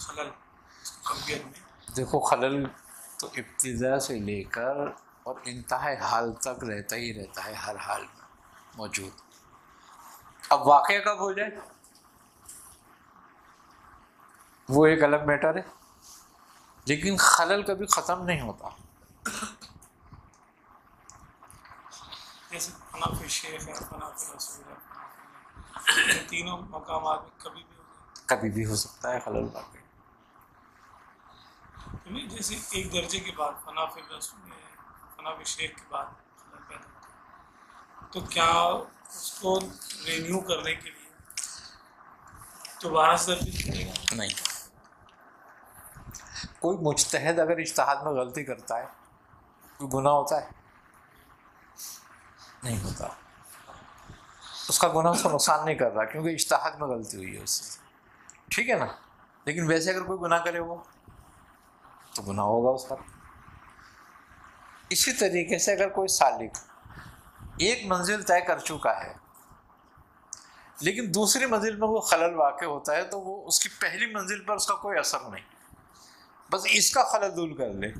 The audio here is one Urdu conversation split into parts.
خلل تربیت میں؟ دیکھو خلل تو ابتدا سے لے کر اور انتہائی حال تک رہتا ہی رہتا ہے، ہر حال میں موجود۔ اب واقعہ کب ہو جائے وہ ایک الگ میٹر ہے، لیکن خلل کبھی ختم نہیں ہوتا۔ جیسے فنا فی شیخ ہے، فنا فی رسول ہے، ان تینوں مقامات میں کبھی بھی ہو جائے، کبھی بھی ہو سکتا ہے خلل واقع۔ جیسے ایک درجے کے بعد فنا فی رسول ہے، فنا فی شیخ کے بعد خلل پیدا ہوتا ہے، تو کیا اس کو رینیو کرنے کے لیے دوبارہ سے تربیت کرے گا؟ نہیں، کوئی مجتہد اگر اجتہاد میں غلطی کرتا ہے کوئی گناہ ہوتا ہے؟ نہیں ہوتا۔ اس کا گناہ اس کو نقصان نہیں کر رہا کیونکہ اجتہاد میں غلطی ہوئی ہے اس سے، ٹھیک ہے نا؟ لیکن ویسے اگر کوئی گناہ کرے وہ تو گناہ ہوگا اس پر۔ اسی طریقے سے اگر کوئی سالک ایک منزل طے کر چکا ہے لیکن دوسری منزل میں وہ خلل واقع ہوتا ہے تو وہ اس کی پہلی منزل پر اس کا کوئی اثر نہیں، بس اس کا خلل دور کر لے۔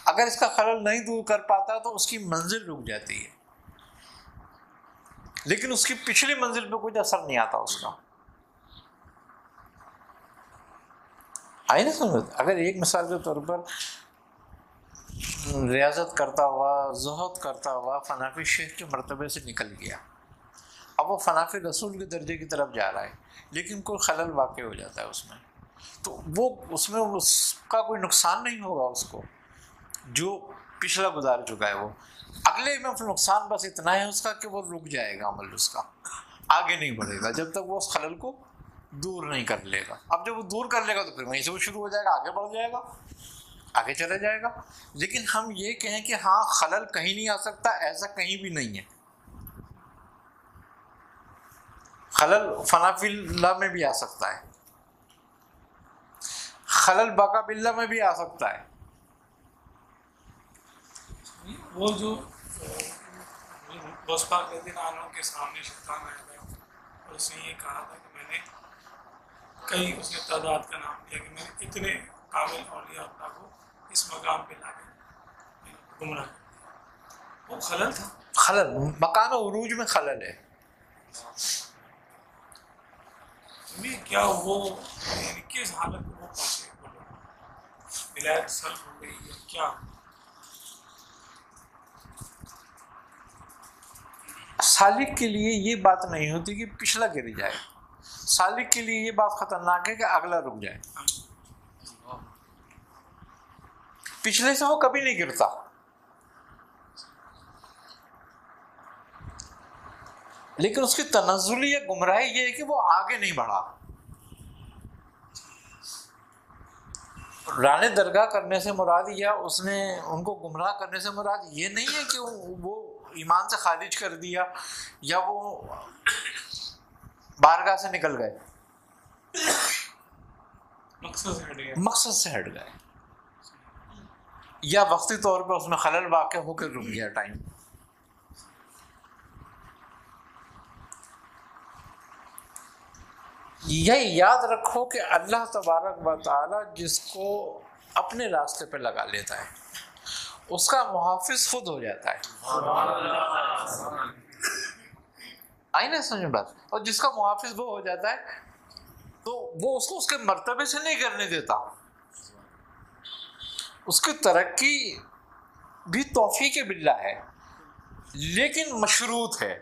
اگر اس کا خلل نہیں دور کر پاتا تو اس کی منزل رک جاتی ہے، لیکن اس کی پچھلی منزل پہ کوئی اثر نہیں آتا اس کا۔ آئی نا سمجھ؟ اگر ایک مثال کے طور پر ریاضت کرتا ہوا، زہد کرتا ہوا فنا فی شیخ کے مرتبے سے نکل گیا، اب وہ فنا فی رسول کے درجے کی طرف جا رہا ہے، لیکن کوئی خلل واقع ہو جاتا ہے اس میں، تو وہ اس میں اس کا کوئی نقصان نہیں ہوگا اس کو جو پچھلا گزار چکا ہے۔ وہ اگلے میں نقصان بس اتنا ہے اس کا کہ وہ رک جائے گا، عمل اس کا آگے نہیں بڑھے گا جب تک وہ اس خلل کو دور نہیں کر لے گا۔ اب جب وہ دور کر لے گا تو پھر وہیں سے وہ شروع ہو جائے گا، آگے بڑھ جائے گا، آگے چلا جائے گا۔ لیکن ہم یہ کہیں کہ ہاں خلل کہیں نہیں آ سکتا، ایسا کہیں بھی نہیں ہے۔ خلل فنا فی اللہ میں بھی آ سکتا ہے، خلل بقا باللہ میں بھی آ سکتا ہے۔ وہ جو غوث پاک رضی اللہ عنہ کے سامنے شیطان آیا تھا اور اس نے یہ کہا تھا کہ میں نے کئی اس نے تعداد کا نام دیا کہ میں نے اتنے کامل اولیاء اللہ کو اس مقام پہ لا کے گمراہ کر دیا، وہ خلل تھا۔ خلل مکان عروج میں خلل ہے۔ کیا وہ یعنی کس حالت میں وہ پہنچے وہ لوگ؟ ولایت سلب ہو گئی یا کیا؟ سالک کے لیے یہ بات نہیں ہوتی کہ پچھلا گر جائے، سالک کے لیے یہ بات خطرناک ہے کہ اگلا رک جائے۔ پچھلے سے وہ کبھی نہیں گرتا، لیکن اس کی تنزلی یا گمراہی یہ ہے کہ وہ آگے نہیں بڑھا۔ رانے درگاہ کرنے سے مراد یا اس نے ان کو گمراہ کرنے سے مراد یہ نہیں ہے کہ وہ ایمان سے خارج کر دیا یا وہ بارگاہ سے نکل گئے، مقصد سے ہٹ گئے، یا وقتی طور پر اس میں خلل واقع ہو کے رک گیا ٹائم۔ یہ یاد رکھو کہ اللہ تبارک و تعالی جس کو اپنے راستے پہ لگا لیتا ہے اس کا محافظ خود ہو جاتا ہے۔ آئی نا سمجھ بات؟ اور جس کا محافظ وہ ہو جاتا ہے تو وہ اس کو اس کے مرتبے سے نہیں کرنے دیتا، اس کی ترقی بھی توفیق باللہ ہے لیکن مشروط ہے۔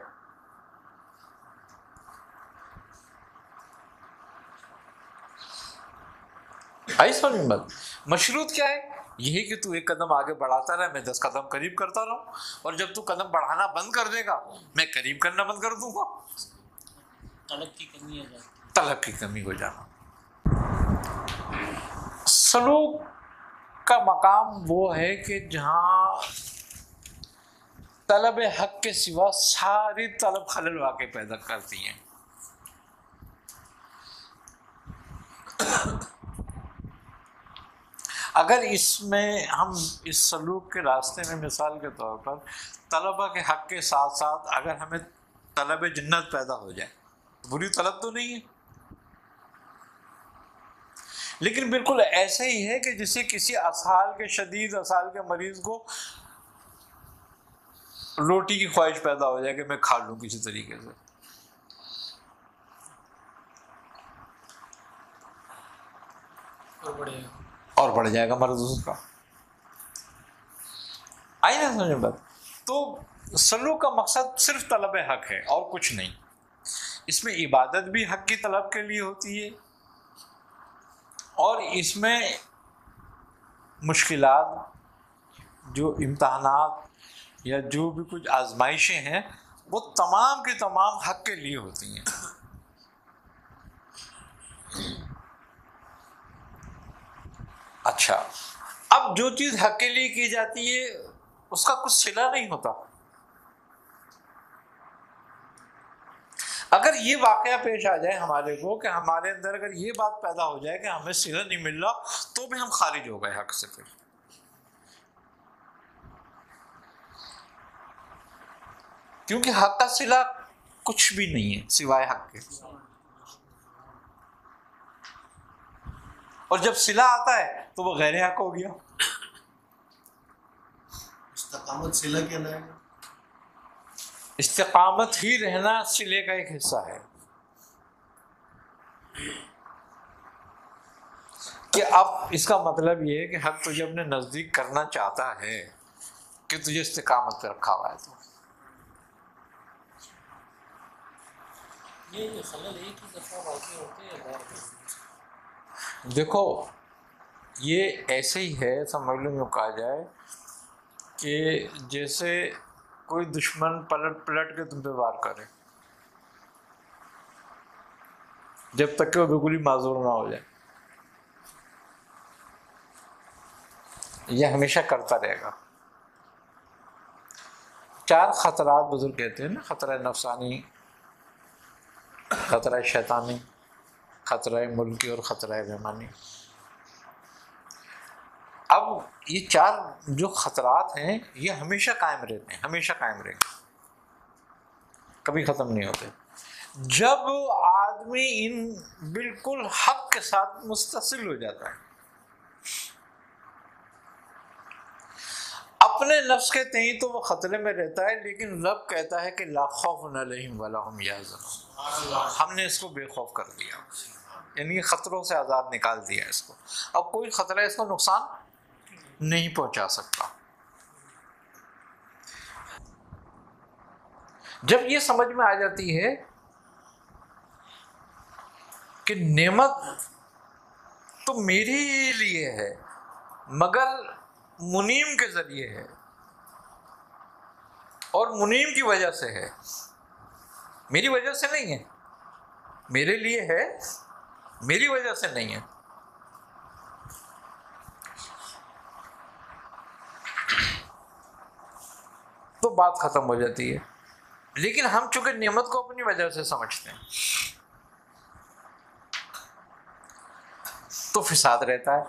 آئی سمجھ بات؟ مشروط کیا ہے؟ یہی کہ تو ایک قدم آگے بڑھاتا رہے، میں 10 قدم قریب کرتا رہوں، اور جب تو قدم بڑھانا بند کر دے گا میں قریب کرنا بند کر دوں گا۔ طلب کی کمی ہو جانا۔ سلوک کا مقام وہ ہے کہ جہاں طلب حق کے سوا ساری طلب خلل واقع پیدا کرتی ہیں۔ اگر اس میں ہم اس سلوک کے راستے میں مثال کے طور پر طلبہ کے حق کے ساتھ ساتھ اگر ہمیں طلب جنت پیدا ہو جائے، بری طلب تو نہیں ہے، لیکن بالکل ایسے ہی ہے کہ جسے کسی اسہال کے شدید اسہال کے مریض کو روٹی کی خواہش پیدا ہو جائے کہ میں کھا لوں کسی طریقے سے، اور بڑھ جائے گا مرض اس کا. آئی نا سمجھ بات؟ تو سلوک کا مقصد صرف طلب حق ہے اور کچھ نہیں. اس میں عبادت بھی حق کی طلب کے لیے ہوتی ہے، اور اس میں مشکلات، جو امتحانات یا جو بھی کچھ آزمائشیں ہیں وہ تمام کی تمام حق کے لیے ہوتی ہیں. اچھا، اب جو چیز حق کے لیے کی جاتی ہے اس کا کچھ صلہ نہیں ہوتا. اگر یہ واقعہ پیش آ جائے ہمارے کو کہ ہمارے اندر اگر یہ بات پیدا ہو جائے کہ ہمیں صلہ نہیں مل رہا، تو بھی ہم خارج ہو گئے حق سے. پھر کیونکہ حق کا صلہ کچھ بھی نہیں ہے سوائے حق کے. اور جب صلہ آتا ہے تو وہ غیر حق ہو گیا. استقامت صلہ کیا ہے؟ استقامت ہی رہنا صلے کا ایک حصہ ہے. کہ اب اس کا مطلب یہ ہے کہ حق تجھے اپنے نزدیک کرنا چاہتا ہے کہ تجھے استقامت پہ رکھا ہوا ہے. تو یہ خلل ایک ہی دفعہ واقع ہوتے ہیں بار بار؟ دیکھو یہ ایسے ہی ہے، سمجھ لو یوں کہا جائے کہ جیسے کوئی دشمن پلٹ کے تم پہ وار کرے، جب تک کہ وہ بالکل ہی معذور نہ ہو جائے، یہ ہمیشہ کرتا رہے گا. 4 خطرات بزرگ کہتے ہیں نا، خطرہ نفسانی، خطرہ شیطانی، خطرہ ملکی اور خطرہ بیمانی. اب یہ 4 جو خطرات ہیں یہ ہمیشہ قائم رہتے ہیں، ہمیشہ قائم رہیں گے، کبھی ختم نہیں ہوتے. جب آدمی ان بالکل حق کے ساتھ متصل ہو جاتا ہے، اپنے نفس کے تئیں تو وہ خطرے میں رہتا ہے، لیکن رب کہتا ہے کہ لا خوف علیہم ولا هم یحزنون. ہم نے اس کو بے خوف کر دیا، یعنی خطروں سے آزاد نکال دیا اس کو. اب کوئی خطرہ اس کو نقصان نہیں پہنچا سکتا. جب یہ سمجھ میں آ جاتی ہے کہ نعمت تو میرے لیے ہے مگر منیم کے ذریعے ہے اور منیم کی وجہ سے ہے، میری وجہ سے نہیں ہے، میرے لیے ہے، میری وجہ سے نہیں ہے، تو بات ختم ہو جاتی ہے. لیکن ہم چونکہ نعمت کو اپنی وجہ سے سمجھتے ہیں تو فساد رہتا ہے،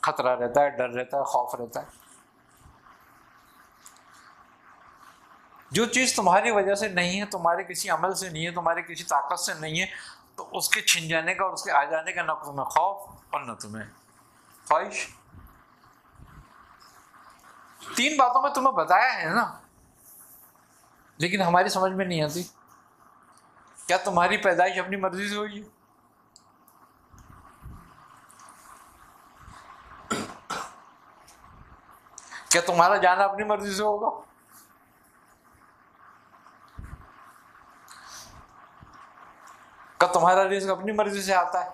خطرہ رہتا ہے، ڈر رہتا ہے، خوف رہتا ہے. جو چیز تمہاری وجہ سے نہیں ہے، تمہارے کسی عمل سے نہیں ہے، تمہارے کسی طاقت سے نہیں ہے، تو اس کے چھن جانے کا اور اس کے آ جانے کا نہ تمہیں خوف اور نہ تمہیں خواہش. 3 باتوں میں تمہیں بتایا ہے نا، لیکن ہماری سمجھ میں نہیں آتی. کیا تمہاری پیدائش اپنی مرضی سے ہوئی ہے؟ کیا تمہارا جانا اپنی مرضی سے ہوگا؟ کیا تمہارا رزق اپنی مرضی سے آتا ہے؟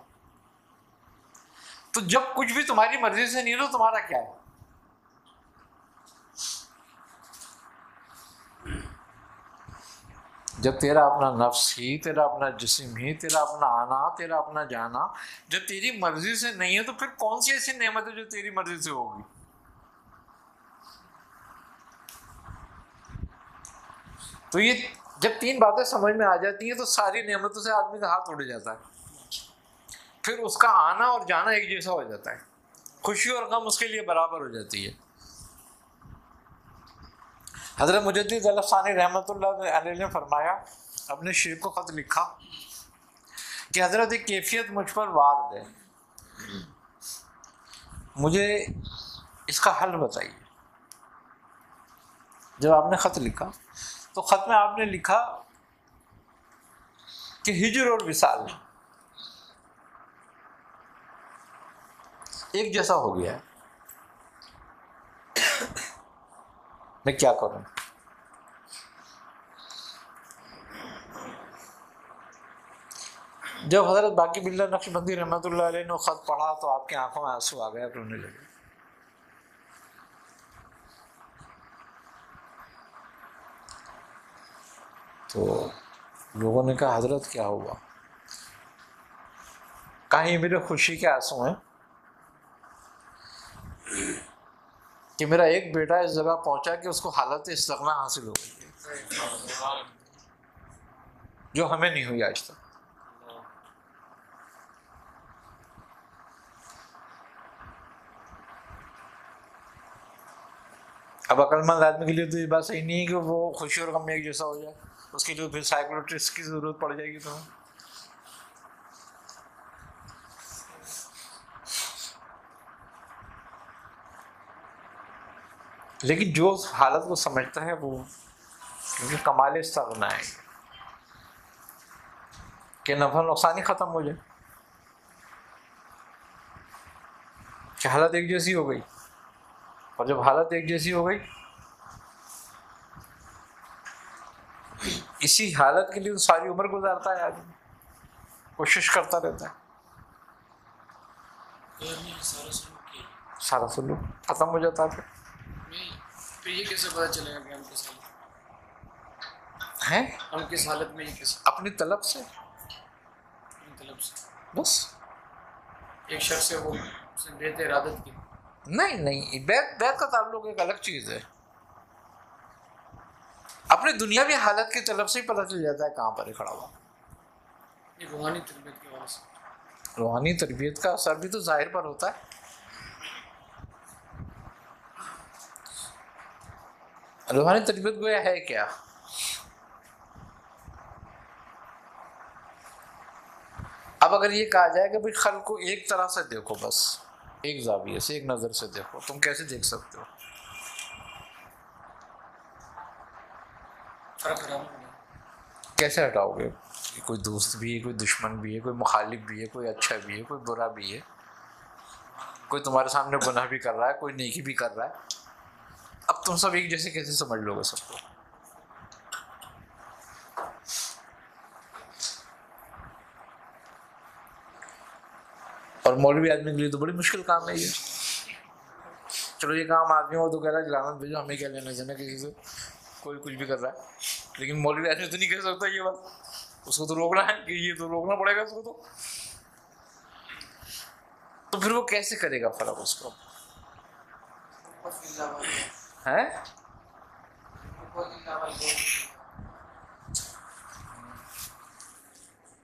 تو جب کچھ بھی تمہاری مرضی سے نہیں ہے تو تمہارا کیا ہے؟ جب تیرا اپنا نفس ہی، تیرا اپنا جسم ہی، تیرا اپنا آنا، تیرا اپنا جانا جب تیری مرضی سے نہیں ہے تو پھر کون سی ایسی نعمت ہے جو تیری مرضی سے ہوگی؟ تو یہ جب 3 باتیں سمجھ میں آ جاتی ہیں تو ساری نعمتوں سے آدمی کا ہاتھ اڑ جاتا ہے. پھر اس کا آنا اور جانا ایک جیسا ہو جاتا ہے، خوشی اور غم اس کے لیے برابر ہو جاتی ہے. حضرت مجدد الف ثانی رحمۃ اللہ علیہ نے فرمایا، اپنے شیخ کو خط لکھا کہ حضرت ایک کیفیت مجھ پر وارد ہے مجھے اس کا حل بتائیے. جب آپ نے خط لکھا تو خط میں آپ نے لکھا کہ ہجر اور وصال ایک جیسا ہو گیا ہے. میں کیا کروں؟ جب حضرت باقی باللہ نقشبندی رحمۃ اللہ علیہ نے خط پڑھا تو آپ کی آنکھوں میں آنسو آ گئے, رونے لگے. تو لوگوں نے کہا حضرت کیا ہوا؟ کہا یہ میرے خوشی کے آنسو ہیں کہ میرا ایک بیٹا اس جگہ پہنچا کہ اس کو حالت استغنا حاصل ہو گئی جو ہمیں نہیں ہوئی آج تک. اب عقل مند آدمی کے لیے تو یہ بات صحیح نہیں ہے کہ وہ خوشی اور غم میں ایک جیسا ہو جائے. اس کے لیے پھر سائیکولوجسٹ کی ضرورت پڑ جائے گی تمہیں. لیکن جو اس حالت کو سمجھتا ہے وہ کیونکہ کمال استغنا ہے کہ نفع نقصان ہی ختم ہو جائے, کہ حالت ایک جیسی ہو گئی. اور جب حالت ایک جیسی ہو گئی, اسی حالت کے لیے تو ساری عمر گزارتا ہے آدمی, کوشش کرتا رہتا ہے. سارا سلوک ختم ہو جاتا ہے. پھر یہ کیسے پتا چلے گا کہ ہم کس ہیں ہم کس حالت میں, یہ کیسے اپنی طلب سے, طلب سے بس. ایک شخص ہے وہ اس نے بیت ارادت کی. نہیں, بیت کا تعلق ایک الگ چیز ہے. اپنی دنیاوی حالت کی طلب سے ہی پتہ چل جاتا ہے کہاں پر کھڑا ہوا. یہ روحانی تربیت کی وجہ سے. روحانی تربیت کا اثر بھی تو ظاہر پر ہوتا ہے. روحانی تربیت گویا ہے کیا؟ اب اگر یہ کہا جائے کہ بھائی خلق کو ایک طرح سے دیکھو, بس ایک زاویے سے, ایک نظر سے دیکھو, تم کیسے دیکھ سکتے ہو؟ کیسے ہٹاؤ گے؟ کوئی دوست بھی ہے, کوئی دشمن بھی ہے, کوئی مخالف بھی ہے, کوئی اچھا بھی ہے, کوئی برا بھی ہے, کوئی تمہارے سامنے گناہ بھی کر رہا ہے, کوئی نیکی بھی کر رہا ہے. اب تم سب ایک جیسے کیسے سمجھ لو گے سب کو؟ اور مولوی آدمی کے لیے تو بڑی مشکل کام ہے یہ. چلو یہ کام آدمی ہو تو کہہ رہا ہے لعنت بھیجو, ہمیں کیا لینا دینا کسی سے, کوئی کچھ بھی کر رہا ہے. لیکن مولوی آدمی تو نہیں کہہ سکتا یہ بات, اس کو تو روکنا ہے کہ یہ تو روکنا پڑے گا اس کو. تو پھر وہ کیسے کرے گا فرق اس کو؟ ہے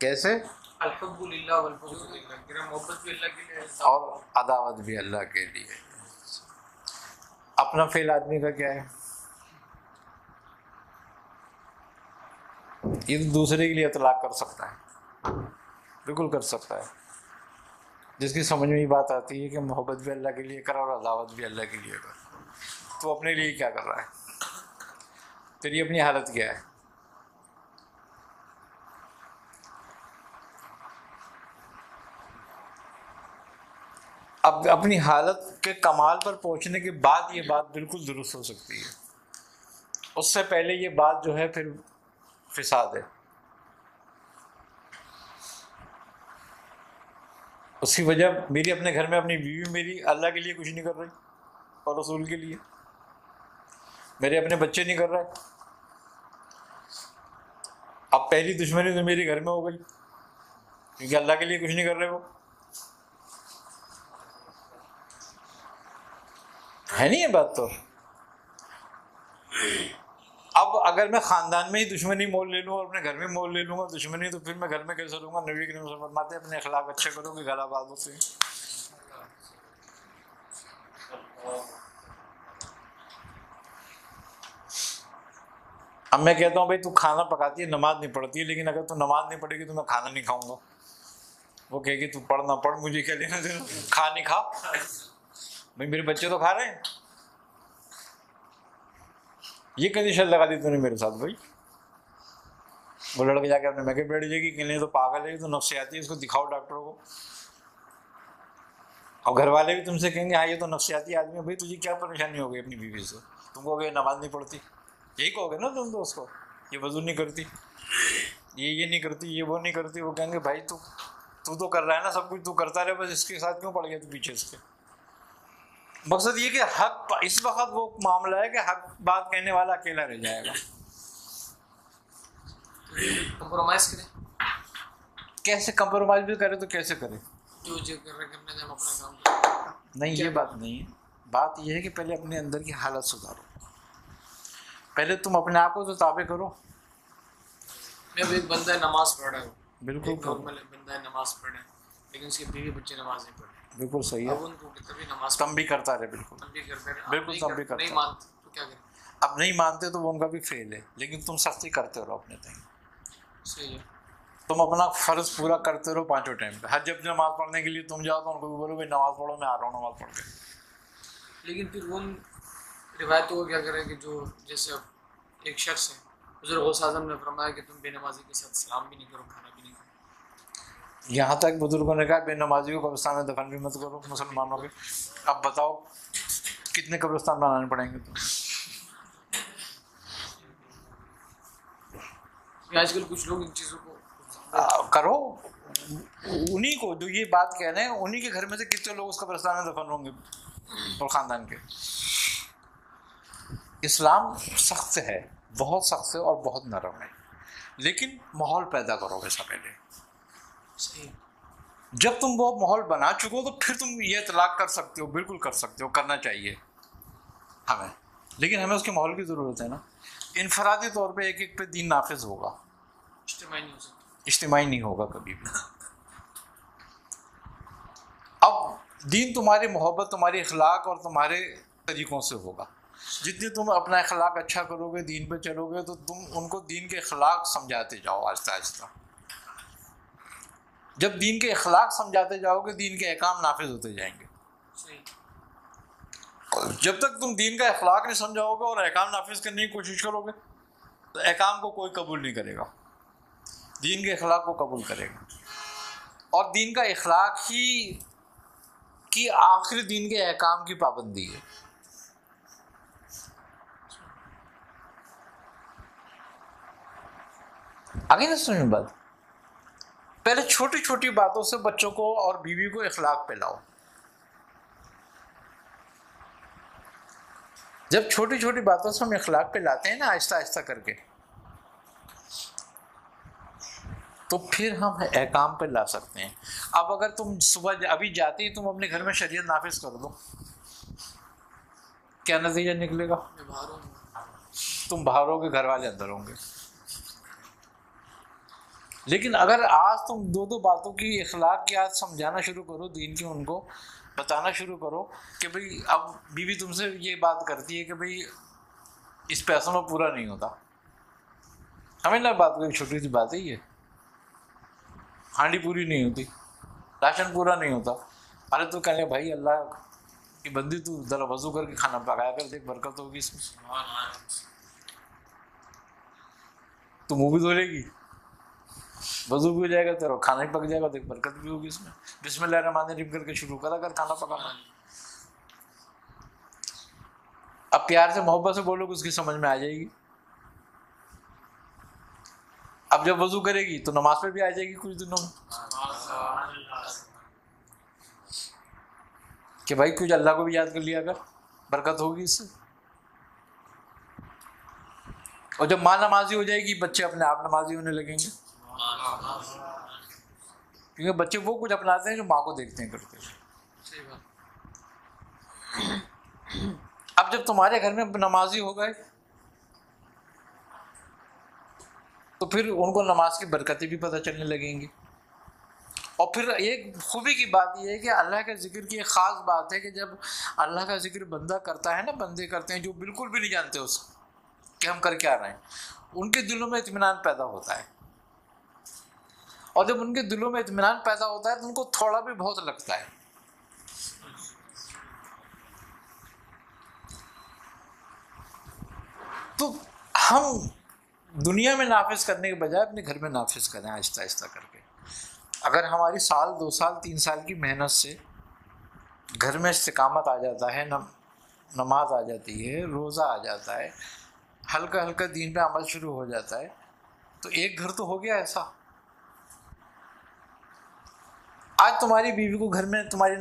کیسے؟ الحب للہ والبغض للہ, محبت بھی اللہ کے لیے اور عداوت بھی اللہ کے لیے. اپنا فعل آدمی کا کیا ہے؟ یہ تو دوسرے کے لیے اطلاق کر سکتا ہے, بالکل کر سکتا ہے. جس کی سمجھ میں یہ بات آتی ہے کہ محبت بھی اللہ کے لیے کر اور عداوت بھی اللہ کے لیے کر, تو اپنے لیے کیا کر رہا ہے؟ پھر یہ اپنی حالت کیا ہے؟ اب اپنی حالت کے کمال پر پہنچنے کے بعد یہ بات بالکل درست ہو سکتی ہے. اس سے پہلے یہ بات جو ہے پھر فساد ہے. اس کی وجہ میری اپنے گھر میں اپنی بیوی میری اللہ کے لیے کچھ نہیں کر رہی اور رسول کے لیے, میرے اپنے بچے نہیں کر رہے. اب پہلی دشمنی تو میری گھر میں ہو گئی کیونکہ اللہ کے لیے کچھ نہیں کر رہے. وہ ہے نہیں یہ بات. تو اب اگر میں خاندان میں ہی دشمنی مول لے لوں اور اپنے گھر میں مول لے لوں گا دشمنی, تو پھر میں گھر میں کیسے لوں گا؟ نبی کریم صلی اللہ علیہ وسلم فرماتے ہیں اپنے اخلاق اچھے کرو کہ گھر آباد ہوتے ہیں. اب میں کہتا ہوں بھائی تو کھانا پکاتی ہے, نماز نہیں پڑھتی ہے, لیکن اگر تو نماز نہیں پڑھے گی تو میں کھانا نہیں کھاؤں گا. وہ کہے گی تو پڑھ نہ پڑھ, مجھے کیا لینا دینا, کھا نہیں کھا. بھائی میرے بچے تو کھا رہے ہیں. یہ کنڈیشن لگا دی تو نے میرے ساتھ بھائی. وہ لڑکے جا کے اپنے میں بیٹھ جائے گی کہ نہیں تو پاگل ہے تو نفسیاتی ہے, اس کو دکھاؤ ڈاکٹروں کو. اور گھر والے بھی تم سے کہیں گے ہاں یہ تو نفسیاتی آدمی ہے. بھائی تجھے کیا پریشانی ہو گئی اپنی بیوی سے؟ تم کو کہ نماز نہیں پڑھتی, یہی کہو گے نا تم تو اس کو, یہ وضو نہیں کرتی, یہ نہیں کرتی, یہ وہ نہیں کرتی. وہ کہیں گے بھائی تو کر رہا ہے نا سب کچھ, تو کرتا رہے, بس اس کے ساتھ کیوں پڑ گیا تو پیچھے اس کے. مقصد یہ کہ حق اس وقت وہ معاملہ ہے کہ حق بات کہنے والا اکیلا رہ جائے گا. کمپرومائز کریں, کیسے کمپرومائز بھی کرے تو کیسے کرے؟ جو کر رہے کرنے دیں, ہم اپنا کام کریں. نہیں یہ بات نہیں ہے. بات یہ ہے کہ پہلے اپنے اندر کی حالت سدھارو. پہلے تم اپنے آپ کو تو تابع کرو. میں اب ایک بندہ نماز پڑھ رہا ہوں, بالکل نارمل بندہ نماز پڑھ رہا ہے, لیکن اس کے بیوی بچے نماز نہیں پڑھ رہے. بالکل صحیح ہے. اب ان کو کتنی نماز تم بھی کرتا رہے. بالکل تم بھی کرتے رہے, بالکل تم بھی کرتا نہیں مانتے تو کیا کریں؟ اب نہیں مانتے تو وہ ان کا بھی فیل ہے, لیکن تم سختی کرتے رہو اپنے تئیں. صحیح ہے. تم اپنا فرض پورا کرتے رہو 5 ٹائم پہ. ہر جب نماز پڑھنے کے لیے تم جاؤ تو ان کو بھی بولو بھائی نماز پڑھو, میں آ رہا ہوں نماز پڑھ کے. لیکن پھر ان روایتوں کو کیا کریں کہ جو جیسے اب ایک شخص ہے, بزرگ غوث اعظم نے فرمایا کہ تم بے نمازی کے ساتھ سلام بھی نہیں کرو, کھانا بھی نہیں کرو. یہاں تک بزرگوں نے کہا بے نمازی کو قبرستان میں دفن بھی مت کرو مسلمانوں کے. اب بتاؤ کتنے قبرستان بنانے پڑیں گے تم؟ آج کل کچھ لوگ ان چیزوں کو کرو. انہی کو جو یہ بات کہہ رہے ہیں انہی کے گھر میں سے کتنے لوگ اس قبرستان میں دفن ہوں گے اور خاندان کے. اسلام سخت ہے, بہت سخت ہے اور بہت نرم ہے, لیکن ماحول پیدا کرو ویسا پہلے. صحیح. جب تم وہ ماحول بنا چکو تو پھر تم یہ اطلاق کر سکتے ہو, بالکل کر سکتے ہو, کرنا چاہیے ہمیں. لیکن ہمیں اس کے ماحول کی ضرورت ہے نا. انفرادی طور پہ ایک پہ دین نافذ ہوگا, اجتماعی نہیں ہو سکتا. اجتماعی نہیں ہوگا کبھی بھی. اب دین تمہاری محبت, تمہاری اخلاق اور تمہارے طریقوں سے ہوگا. جتنی تم اپنا اخلاق اچھا کرو گے, دین پہ چلو گے, تو تم ان کو دین کے اخلاق سمجھاتے جاؤ آہستہ آہستہ. جب دین کے اخلاق سمجھاتے جاؤ گے, دین کے احکام نافذ ہوتے جائیں گے. صحیح. جب تک تم دین کا اخلاق نہیں سمجھاؤ گے اور احکام نافذ کرنے کی کوشش کرو گے تو احکام کو کوئی قبول نہیں کرے گا, دین کے اخلاق کو قبول کرے گا. اور دین کا اخلاق ہی کی آخری دین کے احکام کی پابندی ہے. آگے نہ سمجھ میں بات. پہلے چھوٹی چھوٹی باتوں سے بچوں کو اور بیوی کو اخلاق پہ لاؤ. جب چھوٹی چھوٹی باتوں سے ہم اخلاق پہ لاتے ہیں نا آہستہ آہستہ کر کے, تو پھر ہم احکام پہ لا سکتے ہیں. اب اگر تم صبح ابھی جاتے ہی تم اپنے گھر میں شریعت نافذ کر دو, کیا نتیجہ نکلے گا؟ میں باہر ہوں. تم باہر ہو گے, گھر والے اندر ہوں گے. لیکن اگر آج تم دو باتوں کی اخلاق کی آج سمجھانا شروع کرو, دین کی ان کو بتانا شروع کرو کہ بھئی اب بیوی تم سے یہ بات کرتی ہے کہ بھئی اس پیسوں میں پورا نہیں ہوتا. ہمیں نہ بات کوئی چھوٹی سی بات ہے, یہ ہانڈی پوری نہیں ہوتی, راشن پورا نہیں ہوتا. ارے تو کہنے بھائی اللہ کی بندی تو ذرا وضو کر کے کھانا پکایا کر, دیکھ برکت ہوگی اس میں. تو منہ بھی دھو لے گی, وضو بھی ہو جائے گا, تیرا کھانا بھی پک جائے گا, دیکھ برکت بھی ہوگی اس میں. بسم اللہ الرحمن الرحیم کر کے شروع کرا کر کھانا پکانا. اب پیار سے محبت سے بولو کہ اس کی سمجھ میں آ جائے گی. اب جب وضو کرے گی تو نماز پہ بھی آ جائے گی کچھ دنوں میں کہ بھائی کچھ اللہ کو بھی یاد کر لیا کر, برکت ہوگی اس سے. اور جب ماں نمازی ہو جائے گی بچے اپنے آپ نمازی ہونے لگیں گے, کیونکہ بچے وہ کچھ اپناتے ہیں جو ماں کو دیکھتے ہیں کرتے ہیں. اب جب تمہارے گھر میں نمازی ہو گئے تو پھر ان کو نماز کی برکتیں بھی پتہ چلنے لگیں گی. اور پھر ایک خوبی کی بات یہ ہے کہ اللہ کے ذکر کی ایک خاص بات ہے کہ جب اللہ کا ذکر بندہ کرتا ہے نا, بندے کرتے ہیں جو بالکل بھی نہیں جانتے اس کہ ہم کر کیا رہے ہیں, ان کے دلوں میں اطمینان پیدا ہوتا ہے. اور جب ان کے دلوں میں اطمینان پیدا ہوتا ہے تو ان کو تھوڑا بھی بہت لگتا ہے. تو ہم دنیا میں نافذ کرنے کے بجائے اپنے گھر میں نافذ کریں آہستہ آہستہ کر کے. اگر ہماری سال 2 سال 3 سال کی محنت سے گھر میں استقامت آ جاتا ہے، نماز آ جاتی ہے، روزہ آ جاتا ہے، ہلکا ہلکا دین پہ عمل شروع ہو جاتا ہے، تو ایک گھر تو ہو گیا ایسا. آج تمہاری بیوی کو گھر میں تمہاری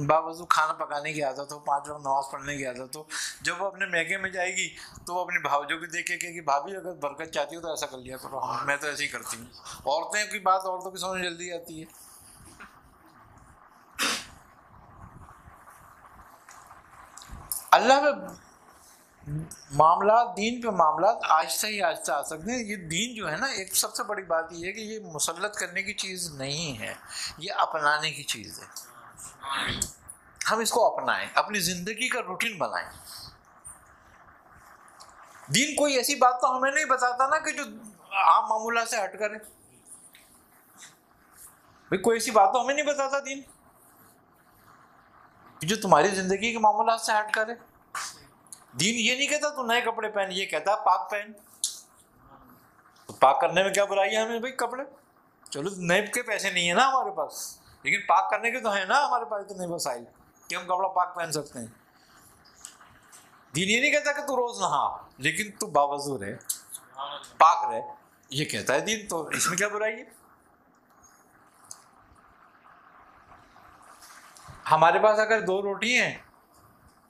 باوضو کھانا پکانے کی عادت ہو، 5 وقت نماز پڑھنے کی عادت ہو، جب وہ اپنے میکے میں جائے گی تو وہ اپنی بھاوجوں کو دیکھے کہ بھابھی اگر برکت چاہتی ہو تو ایسا کر لیا کرو. میں تو ایسے ہی کرتی ہوں. عورتیں کی بات عورتوں کی سمجھ جلدی آتی ہے. اللہ میں معاملات، دین پہ معاملات آہستہ ہی آہستہ آ سکتے ہیں. یہ دین جو ہے نا، ایک سب سے بڑی بات یہ ہے کہ یہ مسلط کرنے کی چیز نہیں ہے، یہ اپنانے کی چیز ہے. ہم اس کو اپنائیں، اپنی زندگی کا روٹین بنائیں. دین کوئی ایسی بات تو ہمیں نہیں بتاتا نا کہ جو عام معمولات سے ہٹ کرے. بھئی کوئی ایسی بات تو ہمیں نہیں بتاتا دین جو تمہاری زندگی کے معاملات سے ہٹ کرے. دین یہ نہیں کہتا تو نئے کپڑے پہن، یہ کہتا پاک پہن. تو پاک کرنے میں کیا برائی ہے ہمیں؟ بھائی کپڑے چلو نئے کے پیسے نہیں ہیں نا ہمارے پاس، لیکن پاک کرنے کے تو ہیں نا ہمارے پاس اتنے وسائل کہ ہم کپڑا پاک پہن سکتے ہیں. دین یہ نہیں کہتا کہ تو روز نہا لیکن تو باوضو رہے، پاک رہے، یہ کہتا ہے دین. تو اس میں کیا برائی ہے؟ ہمارے پاس اگر 2 روٹی ہیں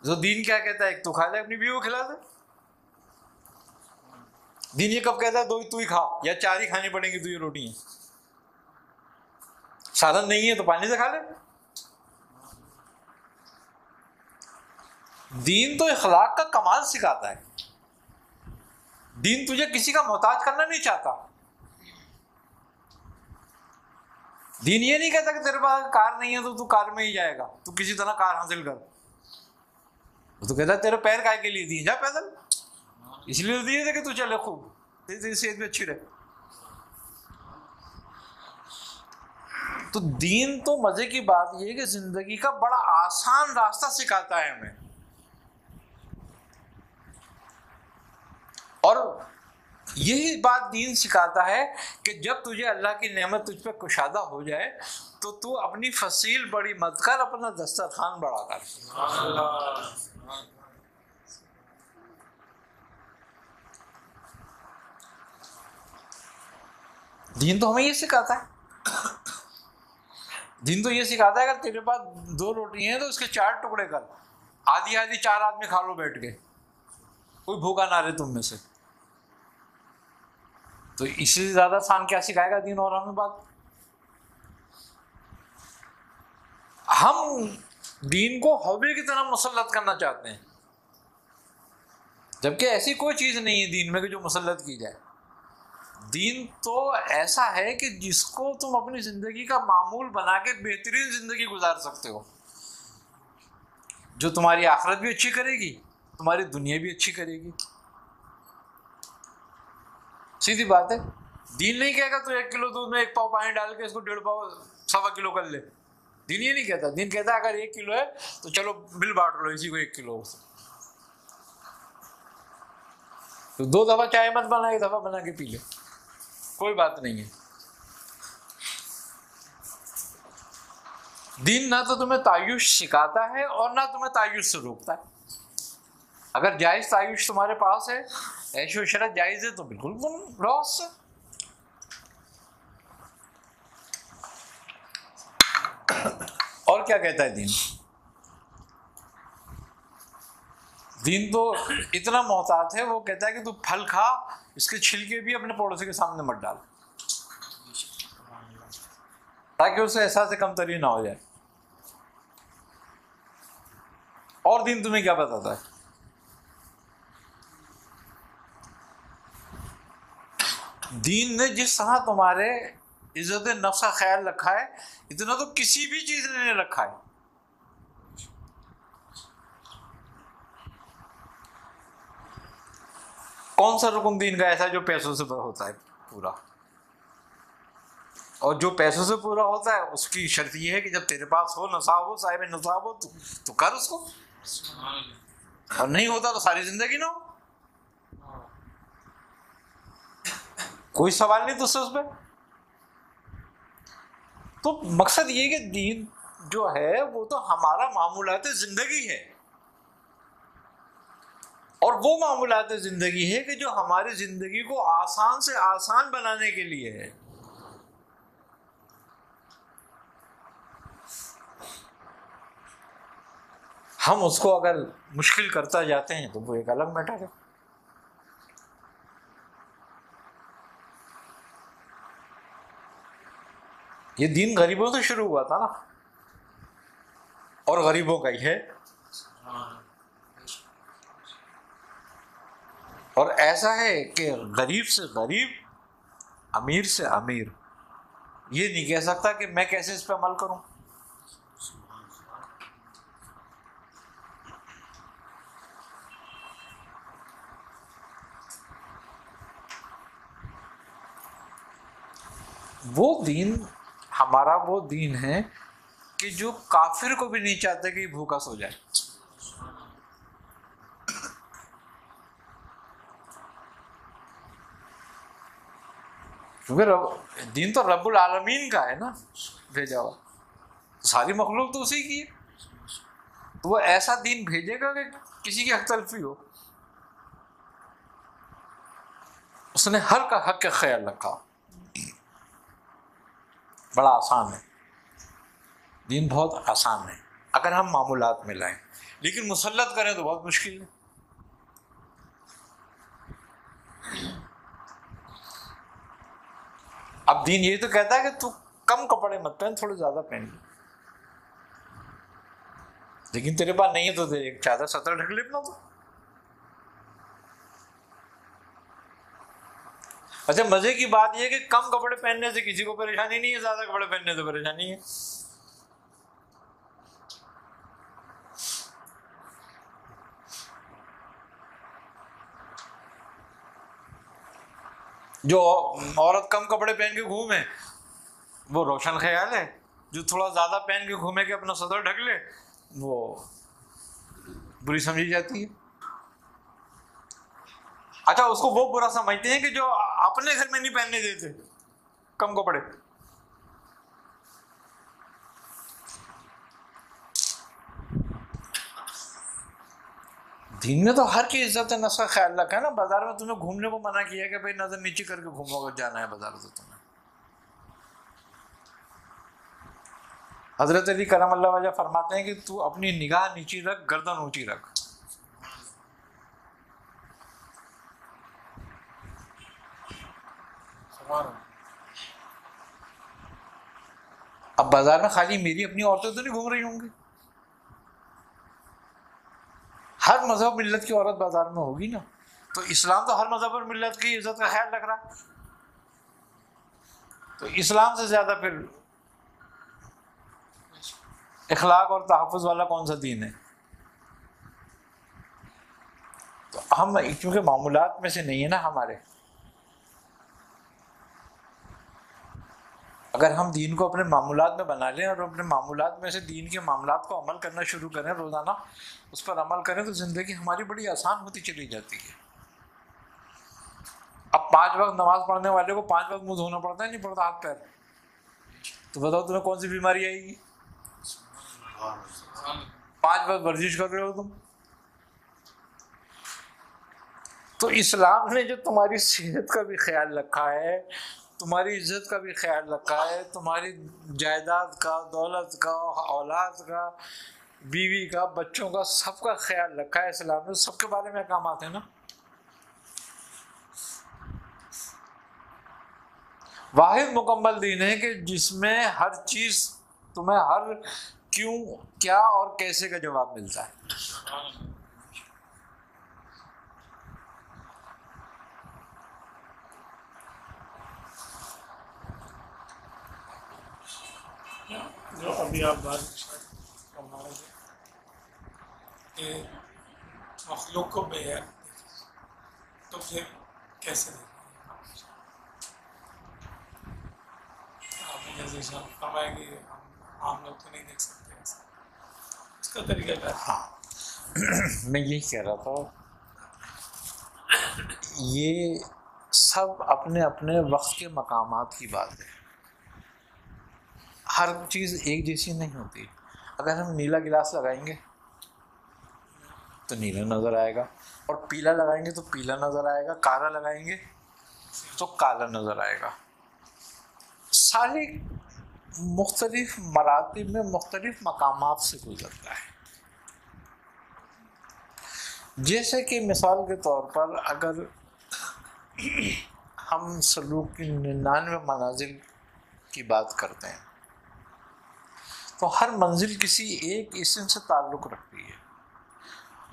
تو دین کیا کہتا ہے؟ ایک تو کھا لے، اپنی بیوی کو کھلا دے. دین یہ کب کہتا ہے 2 تو ہی کھا یا 4 ہی کھانی پڑیں گی تو یہ روٹی ہیں؟ سادن نہیں ہے تو پانی سے کھا لے. دین تو اخلاق کا کمال سکھاتا ہے. دین تجھے کسی کا محتاج کرنا نہیں چاہتا. دین یہ نہیں کہتا کہ تیرے پاس کار نہیں ہے تو تو کار میں ہی جائے گا، تو کسی طرح کار حاصل کر. وہ تو کہتا ہے تیرے پیر کائے کے لیے دیے، جا پیدل. اس لیے دیے تھے کہ تو چلے خوب، تیری صحت بھی اچھی رہے. تو دین تو مزے کی بات یہ ہے کہ زندگی کا بڑا آسان راستہ سکھاتا ہے ہمیں. اور یہی بات دین سکھاتا ہے کہ جب تجھے اللہ کی نعمت تجھ پہ کشادہ ہو جائے تو اپنی فصیل بڑی مت کر، اپنا دسترخوان بڑا کر. دین تو ہمیں یہ سکھاتا ہے. دین تو یہ سکھاتا ہے اگر تیرے پاس 2 روٹی ہیں تو اس کے 4 ٹکڑے کر، آدھی 4 آدمی کھا لو بیٹھ کے، کوئی بھوکا نہ رہے تم میں سے. تو اس سے زیادہ آسان کیا سکھائے گا دین اور ہمیں بات؟ ہم دین کو ہوبے کی طرح مسلط کرنا چاہتے ہیں، جبکہ ایسی کوئی چیز نہیں ہے دین میں کہ جو مسلط کی جائے. دین تو ایسا ہے کہ جس کو تم اپنی زندگی کا معمول بنا کے بہترین زندگی گزار سکتے ہو، جو تمہاری آخرت بھی اچھی کرے گی، تمہاری دنیا بھی اچھی کرے گی. سیدھی بات ہے. دین نہیں کہے گا تو 1 کلو دودھ میں 1 پاؤ پانی ڈال کے اس کو 1.5 پاؤ 1.25 کلو کر لے. دین یہ نہیں کہتا. دین کہتا ہے اگر 1 کلو ہے تو چلو بل بانٹ لو اسی کو 1 کلو. تو 2 دفعہ چائے مت بنا، 1 دفعہ بنا کے پی لے، کوئی بات نہیں ہے. دین نہ تو تمہیں تعیش سکھاتا ہے اور نہ تمہیں تعیش سے روکتا ہے. اگر جائز تعیش تمہارے پاس ہے، عیش و عشرت جائز ہے، تو بالکل تم رہو اس سے. اور کیا کہتا ہے دین؟ دین تو اتنا محتاط ہے، وہ کہتا ہے کہ تو پھل کھا، اس کے چھلکے بھی اپنے پڑوسی کے سامنے مت ڈال، تاکہ اسے احساس کمتری نہ ہو جائے. اور دین تمہیں کیا بتاتا ہے؟ دین نے جس طرح تمہارے عزت نفس کا خیال رکھا ہے، اتنا تو کسی بھی چیز نے نہیں رکھا ہے. کون سا رکن دین کا ایسا جو پیسوں سے ہوتا ہے پورا؟ اور جو پیسوں سے پورا ہوتا ہے اس کی شرط یہ ہے کہ جب تیرے پاس ہو، نصاب ہو، صاحب نصاب ہو، تو کر اس کو، اور نہیں ہوتا تو ساری زندگی نہ ہو. کوئی سوال نہیں تجھ سے اس پہ. تو مقصد یہ کہ دین جو ہے وہ تو ہمارا معمولات زندگی ہے، اور وہ معمولات زندگی ہے کہ جو ہماری زندگی کو آسان سے آسان بنانے کے لیے ہے. ہم اس کو اگر مشکل کرتا جاتے ہیں تو وہ ایک الگ میٹر ہے. یہ دین غریبوں سے شروع ہوا تھا نا، اور غریبوں کا ہی ہے. اور ایسا ہے کہ غریب سے غریب، امیر سے امیر یہ نہیں کہہ سکتا کہ میں کیسے اس پہ عمل کروں. وہ دین ہمارا وہ دین ہے کہ جو کافر کو بھی نہیں چاہتے کہ یہ بھوکا سو جائے. کیونکہ دین تو رب العالمین کا ہے نا بھیجا ہوا، ساری مخلوق تو اسی کی ہے. تو وہ ایسا دین بھیجے گا کہ کسی کی حق تلفی ہو. اس نے ہر کا حق کا خیال رکھا. بڑا آسان ہے دین، بہت آسان ہے اگر ہم معمولات میں لائیں، لیکن مسلط کریں تو بہت مشکل ہے. اب دین یہ تو کہتا ہے کہ تو کم کپڑے مت پہن، تھوڑے زیادہ پہن لے، لیکن تیرے پاس نہیں ہے تو ایک چادر سطر ڈھک لے اپنا. تو اچھا مزے کی بات یہ ہے کہ کم کپڑے پہننے سے کسی کو پریشانی نہیں ہے، زیادہ کپڑے پہننے سے پریشانی ہے. جو عورت کم کپڑے پہن کے گھومے وہ روشن خیال ہے، جو تھوڑا زیادہ پہن کے گھومے کہ اپنا صدر ڈھک لے وہ بری سمجھی جاتی ہے. اچھا اس کو وہ برا سمجھتے ہیں کہ جو اپنے گھر میں نہیں پہننے دیتے کم کپڑے. دین میں تو ہر کی عزت نفس کا خیال رکھا ہے نا. بازار میں تمہیں گھومنے کو منع کیا ہے کہ بھائی نظر نیچے کر کے گھومو گے، جانا ہے بازار تو تمہیں. حضرت علی کرم اللہ وجہ فرماتے ہیں کہ تو اپنی نگاہ نیچی رکھ، گردن اونچی رکھ. اب بازار میں خالی میری اپنی عورتیں تو نہیں گھوم رہی ہوں گی، ہر مذہب ملت کی عورت بازار میں ہوگی نا. تو اسلام تو ہر مذہب اور ملت کی عزت کا خیال رکھ رہا ہے. تو اسلام سے زیادہ پھر اخلاق اور تحفظ والا کون سا دین ہے؟ تو ہم کیونکہ معمولات میں سے نہیں ہے نا ہمارے. اگر ہم دین کو اپنے معمولات میں بنا لیں اور اپنے معمولات میں سے دین کے معاملات کو عمل کرنا شروع کریں، روزانہ اس پر عمل کریں، تو زندگی ہماری بڑی آسان ہوتی چلی جاتی ہے. اب 5 وقت نماز پڑھنے والے کو 5 وقت منہ دھونا پڑتا ہے نہیں پڑتا ہاتھ پیر؟ تو بتاؤ تمہیں کون سی بیماری آئے گی؟ 5 وقت ورزش کر رہے ہو تم. تو اسلام نے جو تمہاری صحت کا بھی خیال رکھا ہے، تمہاری عزت کا بھی خیال رکھا ہے، تمہاری جائیداد کا، دولت کا، اولاد کا، بیوی کا، بچوں کا، سب کا خیال رکھا ہے اسلام نے. سب کے بارے میں احکامات ہیں نا. واحد مکمل دین ہے کہ جس میں ہر چیز تمہیں ہر کیوں، کیا اور کیسے کا جواب ملتا ہے. جو ابھی آپ بات فرما رہے تھے کہ مخلوق کو بے حد تو پھر کیسے دیکھیں؟ آپ نے جیسے فرمایا کہ عام لوگ تو نہیں دیکھ سکتے ایسا، اس کا طریقہ کیا؟ ہاں میں یہی کہہ رہا تھا، یہ سب اپنے اپنے وقت کے مقامات کی بات ہے. ہر چیز ایک جیسی نہیں ہوتی. اگر ہم نیلا گلاس لگائیں گے تو نیلا نظر آئے گا، اور پیلا لگائیں گے تو پیلا نظر آئے گا، کالا لگائیں گے تو کالا نظر آئے گا. ساری مختلف مراتب میں مختلف مقامات سے گزرتا ہے. جیسے کہ مثال کے طور پر اگر ہم سلوک کی 99 منازل کی بات کرتے ہیں تو ہر منزل کسی ایک اسم سے تعلق رکھتی ہے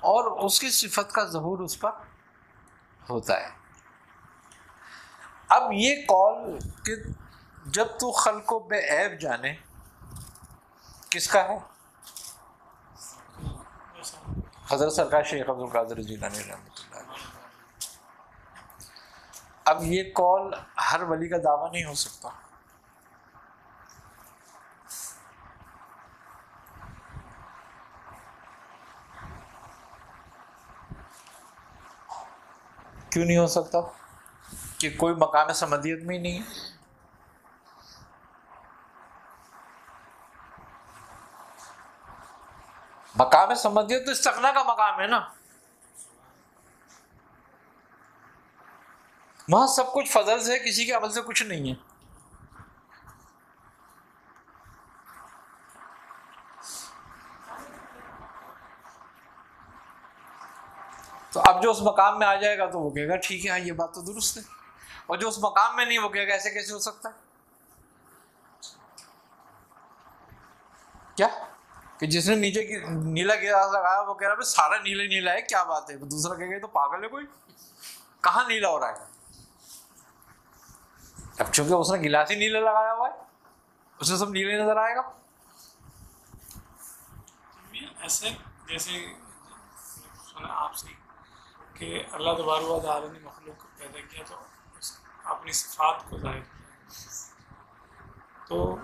اور اس کی صفت کا ظہور اس پر ہوتا ہے. اب یہ قول کہ جب تو خلق کو بے عیب جانے کس کا ہے؟ حضرت سرکار شیخ عبد القادر جیلانی رحمۃ اللہ علیہ. اب یہ قول ہر ولی کا دعویٰ نہیں ہو سکتا. کیوں نہیں ہو سکتا؟ کہ کوئی مقام سمدیت میں ہی نہیں ہے. مقام سمدیت تو استغنا کا مقام ہے نا. وہاں سب کچھ فضل سے ہے، کسی کے عمل سے کچھ نہیں ہے. تو اب جو اس مقام میں آ جائے گا تو وہ کہے گا ٹھیک ہے، ہاں یہ بات تو درست ہے. اور جو اس مقام میں نہیں وہ کہے گا ایسے کیسے ہو سکتا ہے؟ کیا کہ جس نے نیچے نیلا گلاس لگایا وہ کہہ رہا ہے سارا نیلا نیلا ہے، کیا بات ہے؟ دوسرا کہے گا تو پاگل ہے کوئی، کہاں نیلا ہو رہا ہے؟ اب چونکہ اس نے گلاس ہی نیلا لگایا ہوا ہے اسے سب نیلے نظر آئے گا. ایسے جیسے سنا آپ سے کہ اللہ تبارک و تعالیٰ نے مخلوق کو پیدا کیا تو اپنی صفات کو ظاہر کیا، تو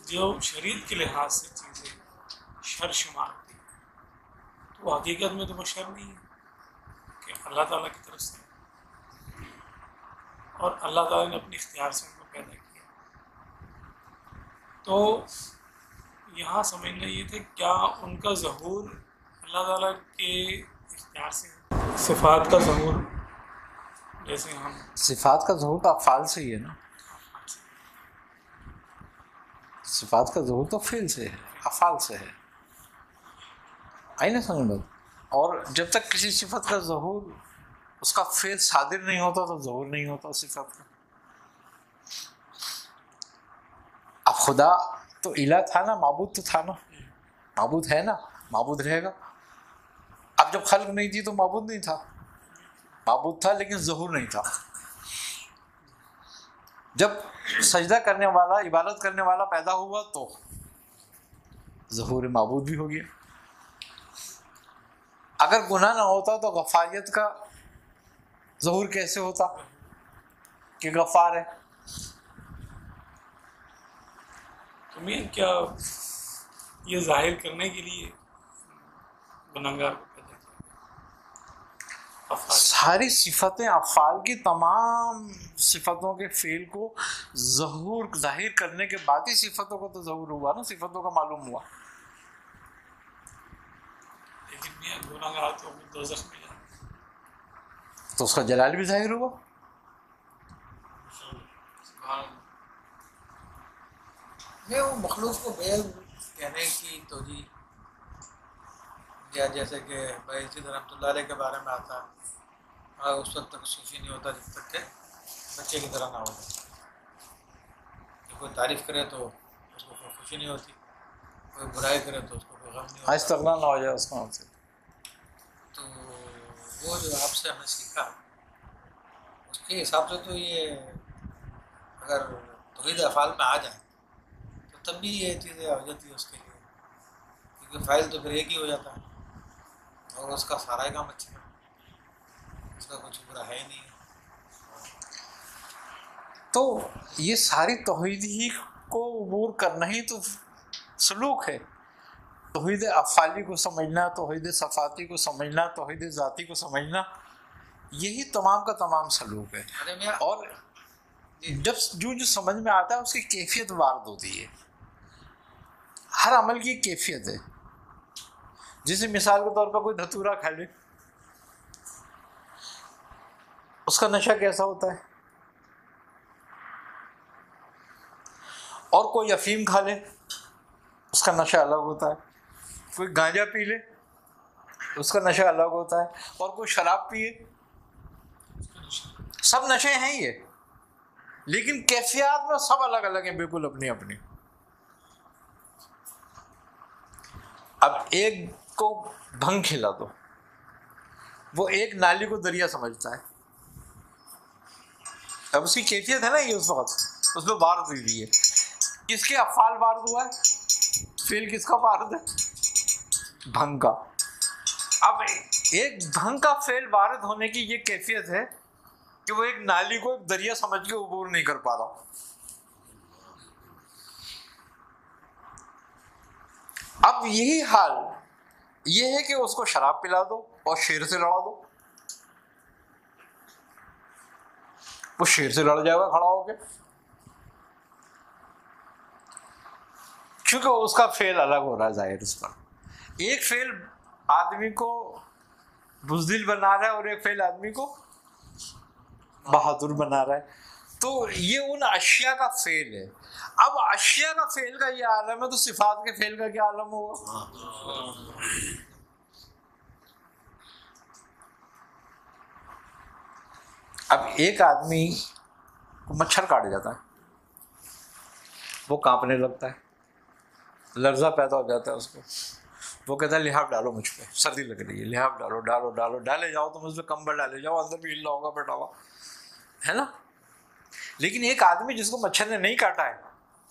جو شریعت کے لحاظ سے چیزیں شر شمار ہوتی ہیں تو حقیقت میں تو وہ شر نہیں ہے کہ اللہ تعالیٰ کی طرف سے، اور اللہ تعالیٰ نے اپنے اختیار سے ان کو پیدا کیا. تو یہاں سمجھنا یہ تھا کیا ان کا ظہور اللہ تعالیٰ کے اختیار سے ہے؟ صفات کا ظہور جیسے ہم صفات کا ظہور تو افعال سے ہی ہے نا. صفات کا ظہور تو فعل سے ہے، افعال سے ہے. آئی نا سمجھ بات. اور جب تک کسی صفت کا ظہور اس کا فعل صادر نہیں ہوتا تو ظہور نہیں ہوتا صفت کا. اب خدا تو الہ تھا نا، معبود تو تھا نا، معبود ہے نا، معبود رہے گا. اب جب خلق نہیں تھی تو معبود نہیں تھا، معبود تھا لیکن ظہور نہیں تھا. جب سجدہ کرنے والا، عبادت کرنے والا پیدا ہوا تو ظہور معبود بھی ہو گیا. اگر گناہ نہ ہوتا تو غفاریت کا ظہور کیسے ہوتا کہ غفار ہے؟ تمہیں کیا یہ ظاہر کرنے کے لیے گناہگار کو پیدا کیا؟ ساری صفتیں افعال کی تمام صفتوں کے فعل کو ظاہر کرنے کے بعد ہی صفتوں کا تو ظہور ہوا نا، صفتوں کا معلوم ہوا. لیکن میں گناہگار تو دوزخ میں جانا تو اس کا جلال بھی ظاہر ہوا. میں وہ مخلوق کو بے کہنے کی توجیہ یا جیسے کہ بھائی سید رحمۃ اللہ علیہ کے بارے میں آتا ہے اس وقت تک صوفی نہیں ہوتا جب تک کہ بچے کی طرح نہ ہو جائے. کہ کوئی تعریف کرے تو اس کو کوئی خوشی نہیں ہوتی، کوئی برائی کرے تو اس کو کوئی غم نہیں ہوتا. استغنا نہ ہو جائے اس کا سے. تو وہ جو آپ سے ہمیں سیکھا اس کے حساب سے تو یہ اگر توحید افعال میں آ جائے تو تب بھی یہ چیزیں ہو جاتی ہے اس کے لیے، کیونکہ فائل تو پھر ایک ہی ہو جاتا ہے اور اس کا سارا ہی کام اچھا ہے، اس کا کچھ برا ہے ہی نہیں. تو یہ ساری توحید ہی کو عبور کرنا ہی تو سلوک ہے. توحید افعالی کو سمجھنا، توحید صفاتی کو سمجھنا، توحید ذاتی کو سمجھنا، یہی تمام کا تمام سلوک ہے. اور جب جو سمجھ میں آتا ہے اس کی کیفیت وارد ہوتی ہے. ہر عمل کی کیفیت ہے. جیسے مثال کے طور پر کوئی دھتورا کھا لے, اس کا نشہ کیسا ہوتا ہے, اور کوئی افیم کھا لے اس کا نشہ الگ ہوتا ہے, کوئی گانجا پی لے اس کا نشہ الگ ہوتا ہے, اور کوئی شراب پیے, سب نشے ہیں یہ, لیکن کیفیات میں سب الگ الگ ہیں بالکل اپنی اپنی. اب ایک کو بھنگ کھلا دو, وہ ایک نالی کو دریا سمجھتا ہے. اب اس کی کیفیت ہے نا یہ, اس وقت اس میں وارد ہوئی ہے. کس کے افعال وارد ہوا ہے, فعل کس کا وارد ہے, بھنگ کا. اب ایک بھنگ کا فعل وارد ہونے کی یہ کیفیت ہے کہ وہ ایک نالی کو ایک دریا سمجھ کے عبور نہیں کر پا رہا. اب یہی حال یہ ہے کہ اس کو شراب پلا دو اور شیر سے لڑا دو, وہ شیر سے لڑ جائے گا کھڑا ہو کے, کیونکہ اس کا فعل الگ ہو رہا ہے ظاہر اس پر. ایک فعل آدمی کو بزدل بنا رہا ہے اور ایک فعل آدمی کو بہادر بنا رہا ہے. تو یہ ان اشیاء کا فعل ہے. اب اشیاء کا فعل کا یہ عالم ہے تو صفات کے فعل کا کیا عالم ہوگا. اب ایک آدمی کو مچھر کاٹ جاتا ہے, وہ کانپنے لگتا ہے, لرزہ پیدا ہو جاتا ہے اس کو, وہ کہتا ہے لحاف ڈالو مجھ پہ, سردی لگ رہی ہے, لحاف ڈالو ڈالو ڈالو, ڈالے جاؤ تم اس پہ کمبل ڈالے جاؤ, اندر بھی ہلا ہوگا بیٹھا ہوا ہے نا. لیکن ایک آدمی جس کو مچھر نے نہیں کاٹا ہے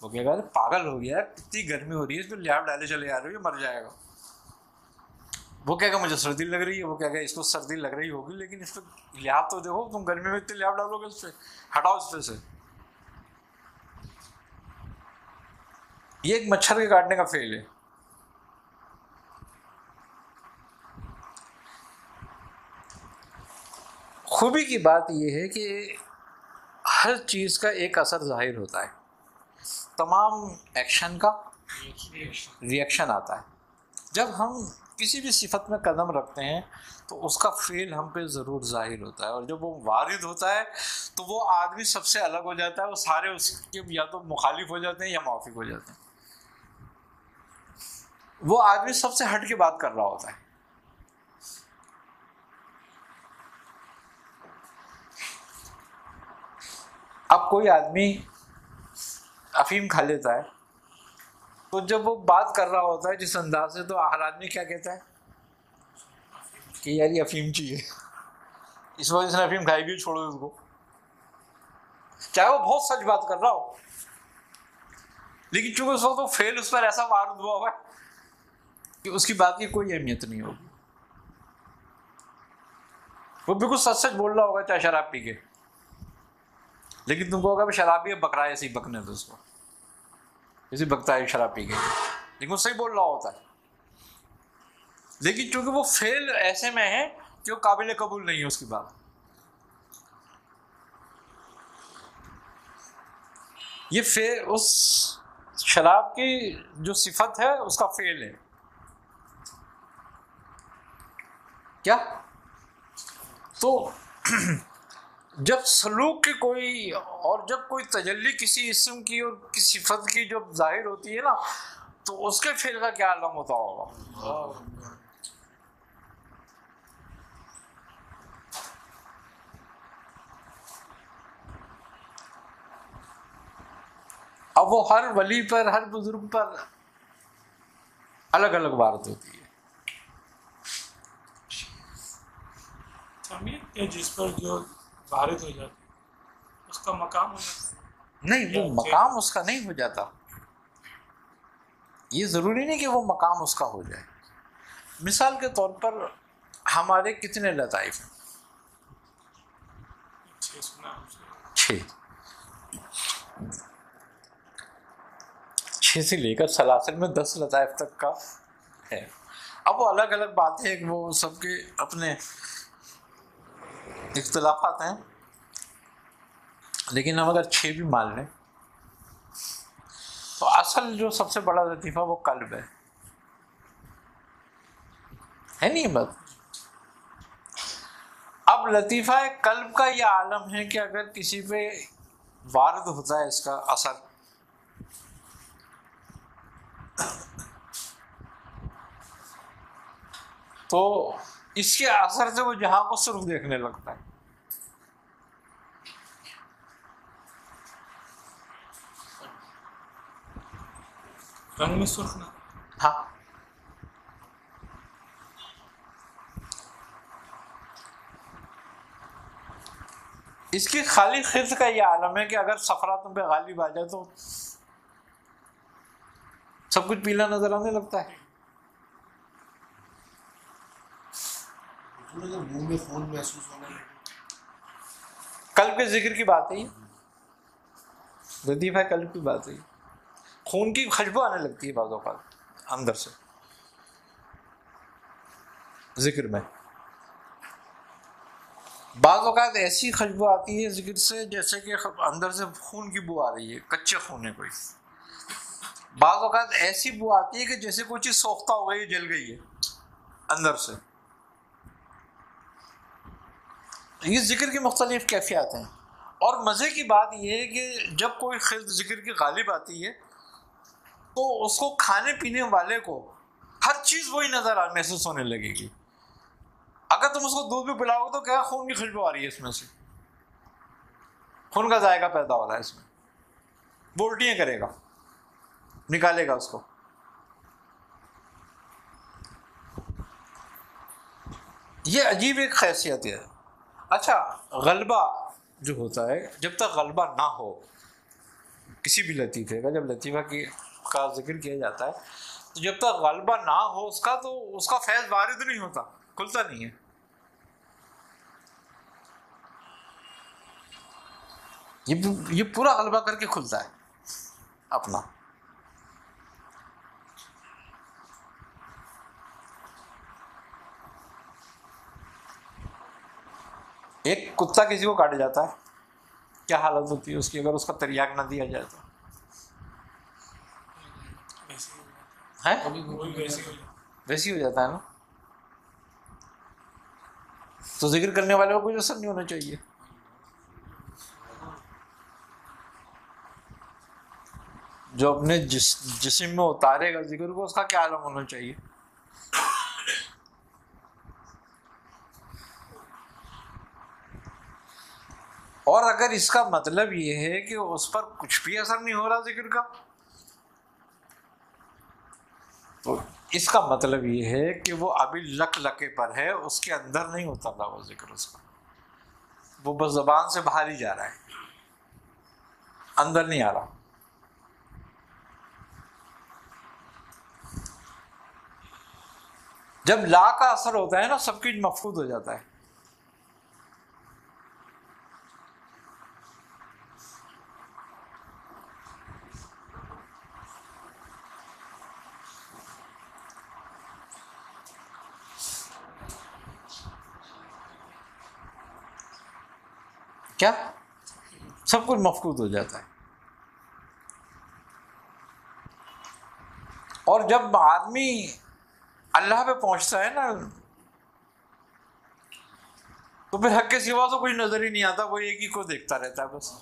وہ کہے گا پاگل ہو گیا ہے, اتنی گرمی ہو رہی ہے, اس پہ لحاف ڈالے چلے آ رہے ہو, یہ مر جائے گا. وہ کہے گا مجھے سردی لگ رہی ہے, وہ کہے گا اس کو سردی لگ رہی ہوگی لیکن اس پہ لحاف تو دیکھو, تم گرمی میں اتنے لحاف ڈالو گے اس پہ, ہٹاؤ اس پہ سے. یہ ایک مچھر کے کاٹنے کا فعل ہے. خوبی کی بات یہ ہے کہ ہر چیز کا ایک اثر ظاہر ہوتا ہے, تمام ایکشن کا ریئیکشن آتا ہے. جب ہم کسی بھی صفت میں قدم رکھتے ہیں تو اس کا فعل ہم پہ ضرور ظاہر ہوتا ہے, اور جب وہ وارد ہوتا ہے تو وہ آدمی سب سے الگ ہو جاتا ہے, وہ سارے اس کے یا تو مخالف ہو جاتے ہیں یا موافق ہو جاتے ہیں. وہ آدمی سب سے ہٹ کے بات کر رہا ہوتا ہے. اب کوئی آدمی افیم کھا لیتا ہے تو جب وہ بات کر رہا ہوتا ہے جس انداز سے, تو ہر آدمی کیا کہتا ہے کہ یار یہ افیم چاہیے, اس وجہ سے افیم کھائی گئی, چھوڑو اس کو, چاہے وہ بہت سچ بات کر رہا ہو. لیکن چونکہ اس وقت وہ فعل اس پر ایسا وارد ہوا ہوا ہے کہ اس کی بات کی کوئی اہمیت نہیں ہوگی. وہ بالکل سچ سچ بول رہا ہوگا چاہے شراب پی کے, لیکن تم کو ہوگا شرابی ہے, بکرا ہے, ایسے ہی بکنے دو اس کو, ایسے بکتا ہے شراب پی کے, لیکن وہ صحیح بول رہا ہوتا ہے. لیکن چونکہ وہ فعل ایسے میں ہے کہ وہ قابل قبول نہیں ہے اس کی بات. یہ فعل اس شراب کی جو صفت ہے اس کا فعل ہے. کیا تو جب سلوک کی کوئی اور جب کوئی تجلی کسی اسم کی اور کسی صفت کی جب ظاہر ہوتی ہے نا, تو اس کے فعل کا کیا عالم ہوتا ہوگا. اب وہ ہر ولی پر, ہر بزرگ پر الگ الگ وارد ہوتی ہے. کہ جس پر جو وارد ہو جاتی اس کا مقام ہو جاتا ہے. نہیں, وہ مقام اس کا نہیں ہو جاتا. یہ ضروری نہیں کہ وہ مقام اس کا ہو جائے. مثال کے طور پر ہمارے کتنے لطائف ہیں؟ 6 سے لے کر سلاسل میں 10 لطائف تک کا ہے. اب وہ الگ الگ باتیں ہیں کہ وہ سب کے اپنے اختلافات ہیں، لیکن ہم اگر 6 بھی مان لیں تو اصل جو سب سے بڑا لطیفہ وہ قلب ہے نہیں بات؟ اب لطیفہ قلب کا یہ عالم ہے کہ اگر کسی پہ وارد ہوتا ہے اس کا اثر، تو اس کے اثر سے وہ جہاں کو صرف دیکھنے لگتا ہے. رنگ میں سرخ نہ. ہاں اس کی خالی خرد کا یہ عالم ہے کہ اگر صفرا تم پہ غالب آ جائے تو سب کچھ پیلا نظر آنے لگتا ہے. منہ میں خون محسوس ہونے لگے. قلب کے ذکر کی بات ہے، لطیفہ قلب کی بات ہے. خون کی خوشبو آنے لگتی ہے بعض اوقات اندر سے ذکر میں. بعض اوقات ایسی خوشبو آتی ہے ذکر سے جیسے کہ اندر سے خون کی بو آ رہی ہے، کچے خون ہے کوئی. بعض اوقات ایسی بو آتی ہے کہ جیسے کوئی چیز سوختہ ہو گئی ہے، جل گئی ہے اندر سے. یہ ذکر کی مختلف کیفیات ہیں. اور مزے کی بات یہ ہے کہ جب کوئی خلط ذکر کی غالب آتی ہے تو اس کو کھانے پینے والے کو ہر چیز وہی محسوس ہونے لگے گی. اگر تم اس کو دودھ بھی پلاؤ تو کیا خون کی خوشبو آ رہی ہے، اس میں سے خون کا ذائقہ پیدا ہو رہا ہے، اس میں وہ الٹیاں کرے گا، نکالے گا اس کو. یہ عجیب ایک خیریت ہے. اچھا غلبہ جو ہوتا ہے، جب تک غلبہ نہ ہو کسی بھی لطیفے کا، جب لطیفہ کا ذکر کیا جاتا ہے تو جب تک غلبہ نہ ہو اس کا، تو اس کا فیض وارد نہیں ہوتا، کھلتا نہیں ہے. یہ پورا غلبہ کر کے کھلتا ہے اپنا. ایک کتا کسی کو کاٹ جاتا ہے، کیا حالت ہوتی ہے اس کی اگر اس کا تریاک نہ دیا جائے تو؟ ویسی ہو جاتا ہے نا. تو ذکر کرنے والے کو کوئی اثر نہیں ہونا چاہیے. جو اپنے جسم میں اتارے گا ذکر کو، اس کا کیا عالم ہونا چاہیے. اور اگر اس کا مطلب یہ ہے کہ اس پر کچھ بھی اثر نہیں ہو رہا ذکر کا، تو اس کا مطلب یہ ہے کہ وہ ابھی لکے پر ہے، اس کے اندر نہیں ہوتا تھا وہ ذکر، اس کا وہ بس زبان سے باہر ہی جا رہا ہے، اندر نہیں آ رہا. جب لا کا اثر ہوتا ہے نا، سب کچھ مفقود ہو جاتا ہے. کیا سب کچھ مفقود ہو جاتا ہے. اور جب آدمی اللہ پہ پہنچتا ہے نا تو پھر حق کے سوا تو کچھ نظر ہی نہیں آتا، وہ ایک ہی کو دیکھتا رہتا ہے بس.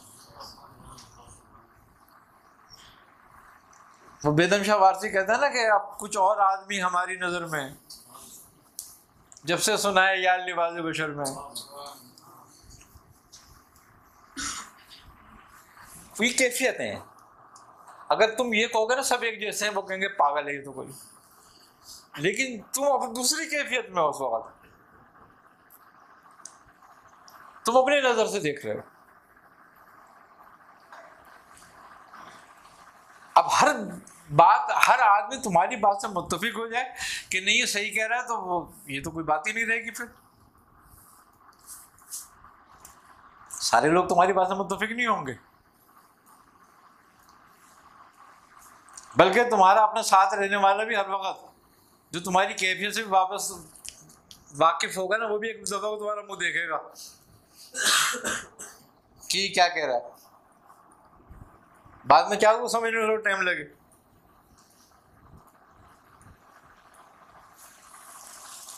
وہ بیدم شاہ وارسی کہتا ہے نا کہ اب کچھ اور آدمی ہماری نظر میں جب سے سنا ہے یا لباس بشر میں. یہ کیفیتیں ہیں. اگر تم یہ کہو گے نا سب ایک جیسے ہیں، وہ کہیں گے پاگل ہے یہ تو کوئی. لیکن تم اب دوسری کیفیت میں ہو، اس وقت تم اپنی نظر سے دیکھ رہے ہو. اب ہر آدمی تمہاری بات سے متفق ہو جائے کہ نہیں یہ صحیح کہہ رہا ہے، تو یہ تو کوئی بات ہی نہیں رہے گی. پھر سارے لوگ تمہاری بات سے متفق نہیں ہوں گے، بلکہ تمہارا اپنے ساتھ رہنے والا بھی ہر وقت جو تمہاری کیفیت سے واپس واقف ہوگا نا، وہ بھی ایک دفعہ تمہارا منہ دیکھے گا کہ کیا کہہ رہا ہے، بعد میں کیا کو سمجھنے میں ٹائم لگے.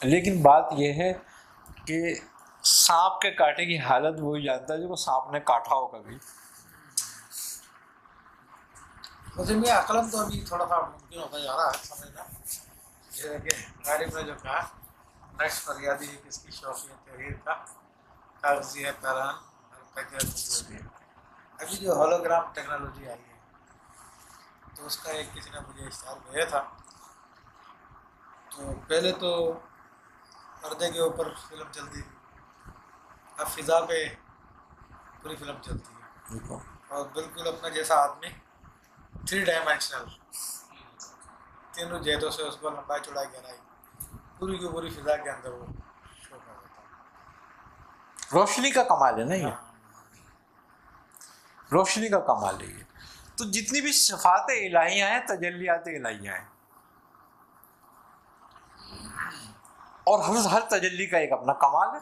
لیکن بات یہ ہے کہ سانپ کے کاٹے کی حالت وہی جانتا ہے جو کو سانپ نے کاٹا ہو کبھی. میں عقلم تو ابھی تھوڑا سا ممکن ہوتا جا رہا ہے سمجھنا. جیسے کہ غالب نے جو کہا نیکسٹ فریادی کس کی شوقی تحریر کا کاغذی ہے پیران ابھی جو ہولوگرام ٹیکنالوجی آئی ہے تو اس کا ایک کسی نے مجھے اشتہار بھیجا تھا. تو پہلے تو پردے کے اوپر فلم چلتی تھی، اب فضا پہ پوری فلم چلتی ہے اور بالکل اپنا جیسا آدمی 3 ڈائمینشنل تینوں جہتوں سے اس کو لمبائی چوڑائی گہرائی پوری کی پوری فضا کے اندر وہ شو کر دیتا ہے. روشنی کا کمال ہے نا یہ، روشنی کا کمال ہے یہ. تو جتنی بھی صفات الہیہ ہیں تجلیات الہیہ ہیں، اور ہر تجلی کا ایک اپنا کمال ہے.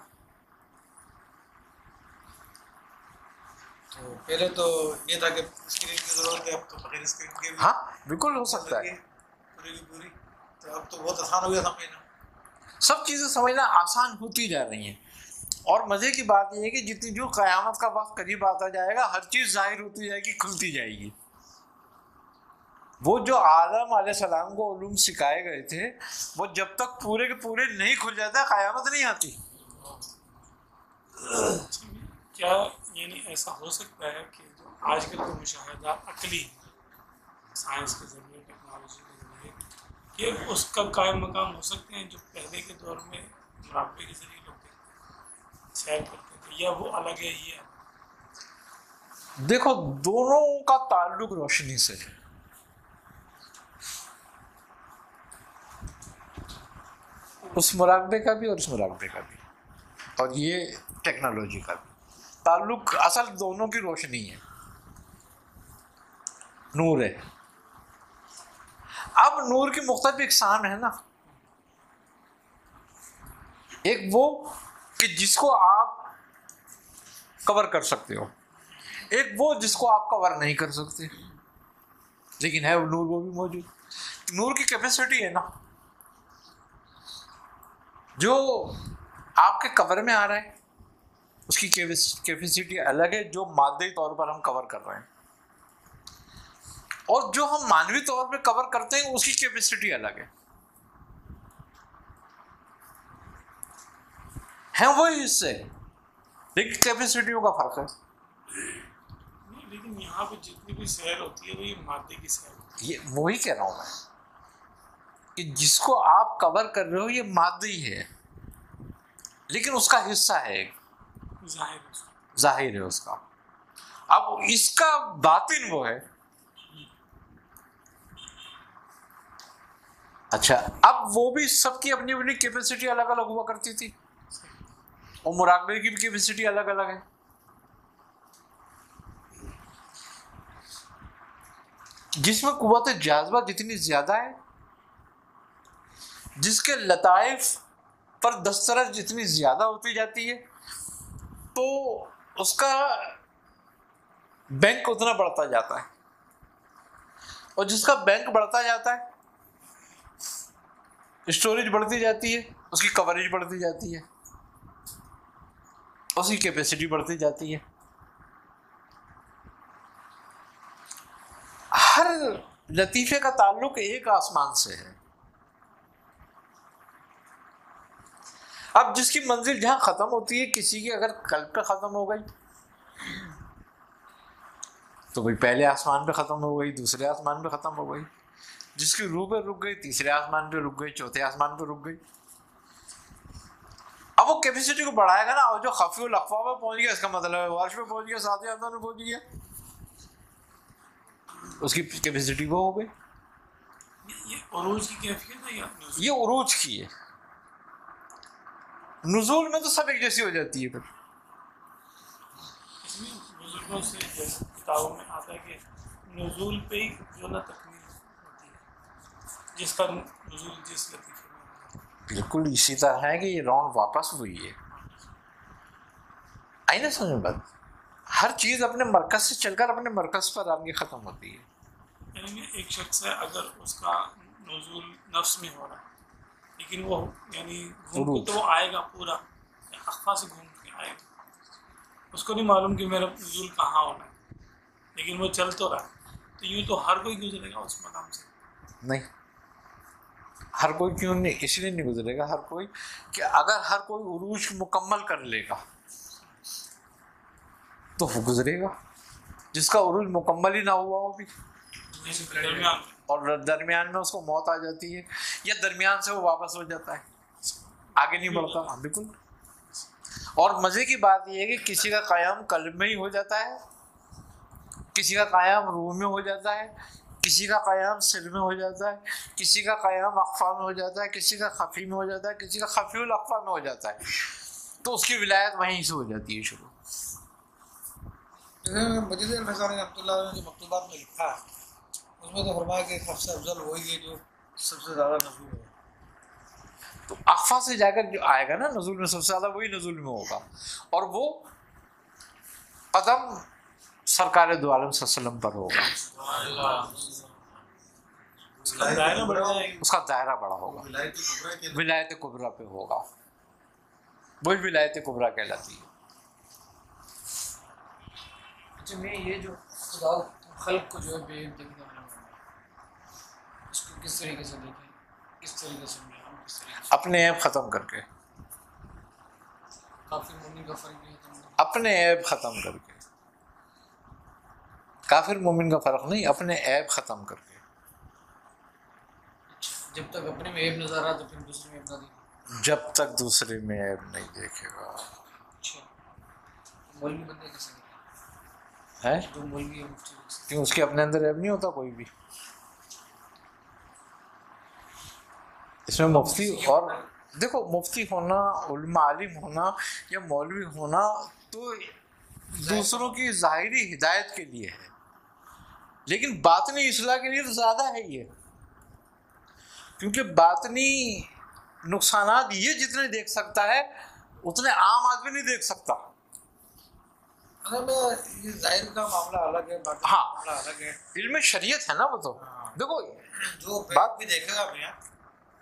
تو پہلے تو یہ تھا کہ اسکرین کی ضرورت ہے، اب تو بغیر اسکرین کے بھی ہاں بالکل ہو سکتا ہے، پوری کی پوری. تو اب تو بہت آسان ہو گیا سمجھنا، سب چیزیں سمجھنا آسان ہوتی جا رہی ہیں. اور مزے کی بات یہ ہے کہ جتنی جو قیامت کا وقت قریب آتا جائے گا ہر چیز ظاہر ہوتی جائے گی، کھلتی جائے گی. وہ جو آدم علیہ السلام کو علوم سکھائے گئے تھے وہ جب تک پورے کے پورے نہیں کھل جاتا قیامت نہیں آتی. کیا یعنی ایسا ہو سکتا ہے کہ جو آج کل کے مشاہدات عقلی سائنس کے ذریعے ٹیکنالوجی کے ذریعے کہ اس کا قائم مقام ہو سکتے ہیں جو پہلے کے دور میں مراقبے کے ذریعے لوگ دیکھتے تھے سیر کرتے تھے، یا وہ الگ ہے یہ الگ؟ دیکھو دونوں کا تعلق روشنی سے ہے. اس مراقبے کا بھی اور اس مراقبے کا بھی اور یہ ٹیکنالوجی کا بھی تعلق اصل دونوں کی روشنی ہے، نور ہے. اب نور کی مختلف اقسام ہے نا، ایک وہ کہ جس کو آپ کور کر سکتے ہو، ایک وہ جس کو آپ کور نہیں کر سکتے، لیکن ہے وہ نور وہ بھی موجود. نور کی کیپیسٹی ہے نا، جو آپ کے کور میں آ رہا ہے اس کی کیپیسٹی الگ ہے جو مادی طور پر ہم کور کر رہے ہیں، اور جو ہم مانوی طور پہ کور کرتے ہیں اس کی کیپیسٹی الگ ہے. ہیں وہی اس سے، لیکن کیپیسٹیوں کا فرق ہے. لیکن یہاں پہ جتنی بھی سیر ہوتی ہے وہ یہ مادے کی سیر ہوتی یہ وہی کہہ رہا ہوں میں کہ جس کو آپ کور کر رہے ہو یہ مادی ہے، لیکن اس کا حصہ ہے، ہے، ظاہر ہے اس کا. ظاہر ہے اس کا. اب اس کا باطن وہ ہے. اچھا اب وہ بھی سب کی اپنی اپنی کیپیسٹی الگ الگ ہوا کرتی تھی، اور مراقبے کی بھی کیپیسٹی الگ الگ ہے. جس میں قوت جاذبہ جتنی زیادہ ہے، جس کے لطائف پر دسترس جتنی زیادہ ہوتی جاتی ہے، تو اس کا بینک اتنا بڑھتا جاتا ہے، اور جس کا بینک بڑھتا جاتا ہے اسٹوریج بڑھتی جاتی ہے، اس کی کوریج بڑھتی جاتی ہے، اس کی کیپیسٹی بڑھتی جاتی ہے. ہر لطیفے کا تعلق ایک آسمان سے ہے. اب جس کی منزل جہاں ختم ہوتی ہے، کسی کی اگر قلب پہ ختم ہو گئی تو کوئی پہلے آسمان پہ ختم ہو گئی، دوسرے آسمان پہ ختم ہو گئی. جس کی روح پہ رک گئی تیسرے آسمان پہ رک گئی، چوتھے آسمان پہ رک گئی. اب وہ کیپیسٹی کو بڑھائے گا نا، اور جو خفی الاخفا پہ پہنچ گیا اس کا مطلب ہے عرش پہ پہنچ گیا، ساتویں آسمان پہ پہنچ گیا، اس کی کیپیسٹی وہ ہو گئی. یہ عروج کی کیفیت ہے یا نزول؟ یہ عروج کی ہے. نزول میں تو سب ایک جیسی ہو جاتی ہے. پھر اس میں بزرگوں سے جیسے کتابوں میں آتا ہے کہ نزول پہ ہی جو نا تکمیل ہوتی ہے، جس کا نزول جس لطیفے میں ہوتا ہے. بالکل اسی طرح ہے کہ یہ راؤنڈ واپس ہوئی ہے. آئی نا سمجھ میں بات؟ ہر چیز اپنے مرکز سے چل کر اپنے مرکز پر آ کے ختم ہوتی ہے. یعنی ایک شخص ہے اگر اس کا نزول نفس میں ہو رہا ہے لیکن وہ یعنی گھوم کے تو وہ آئے گا پورا اخفا سے گھوم کے آئے گا, اس کو نہیں معلوم کہ میرا نزول کہاں ہونا ہے, لیکن وہ چل تو رہا ہے. تو یوں تو ہر کوئی گزرے گا اس مقام سے. نہیں, ہر کوئی کیوں نہیں, اس لیے نہیں گزرے گا ہر کوئی کہ اگر ہر کوئی عروج مکمل کر لے گا تو وہ گزرے گا. جس کا عروج مکمل ہی نہ ہوا ہو بھی اور درمیان میں اس کو موت آ جاتی ہے یا درمیان سے وہ واپس ہو جاتا ہے, آگے نہیں بڑھتا. ہاں بالکل. اور مزے کی بات یہ ہے کہ کسی کا قیام قلب میں ہی ہو جاتا ہے, کسی کا قیام روح میں ہو جاتا ہے, کسی کا قیام سر میں ہو جاتا ہے, کسی کا قیام اخفا میں ہو جاتا ہے, کسی کا خفی میں ہو جاتا ہے, کسی کا خفی الاخفا میں ہو جاتا ہے. تو اس کی ولایت وہیں سے ہو جاتی ہے شروع. مجید الفیضانی رحمۃ اللہ علیہ نے جو مکتوبات میں لکھا ہے اس میں تو فرمایا کہ سب سے افضل وہی ہے جو سب سے زیادہ نزول ہے. تو اخفا سے جا کر جو آئے گا نا نزول میں سب سے زیادہ وہی نزول میں ہوگا, اور وہ قدم سرکار دو عالم صلی اللہ علیہ وسلم پر ہوگا. اس کا دائرہ بڑا ہوگا, ولایت کبریٰ پہ ہوگا, وہی ولایت کبریٰ کہلاتی ہے. اچھا میں یہ جو خدا خلق کو جو ہے بے دیکھنے والا اس کو کس طریقے سے دیکھیں, کس طریقے سے ہم کس طریقے سے اپنے عیب ختم کر کے, کافر مومن کا فرق نہیں ہے, اپنے عیب ختم کر کے. کافر مومن کا فرق نہیں, اپنے عیب ختم کر کے. جب تک اپنے میں عیب نظر آ تو پھر دوسرے میں عیب نہ دیکھیں. جب تک دوسرے میں عیب نہیں دیکھے گا. اچھا مولوی بندے کیسے دیکھیں ہے جو مولوی ہے مفتی کیوں اس کے اپنے اندر عیب نہیں ہوتا کوئی بھی. اس میں مفتی اور دیکھو مفتی ہونا, علماء عالم ہونا یا مولوی ہونا تو دوسروں کی ظاہری ہدایت کے لیے ہے, لیکن باطنی اصلاح کے لیے تو زیادہ ہے یہ, کیونکہ باطنی نقصانات یہ جتنے دیکھ سکتا ہے اتنے عام آدمی نہیں دیکھ سکتا. اگر میں یہ ظاہر کا معاملہ الگ ہے, باقی ہاں معاملہ الگ ہے. علم شریعت ہے نا وہ تو. دیکھو جو بات بھی دیکھے گا میاں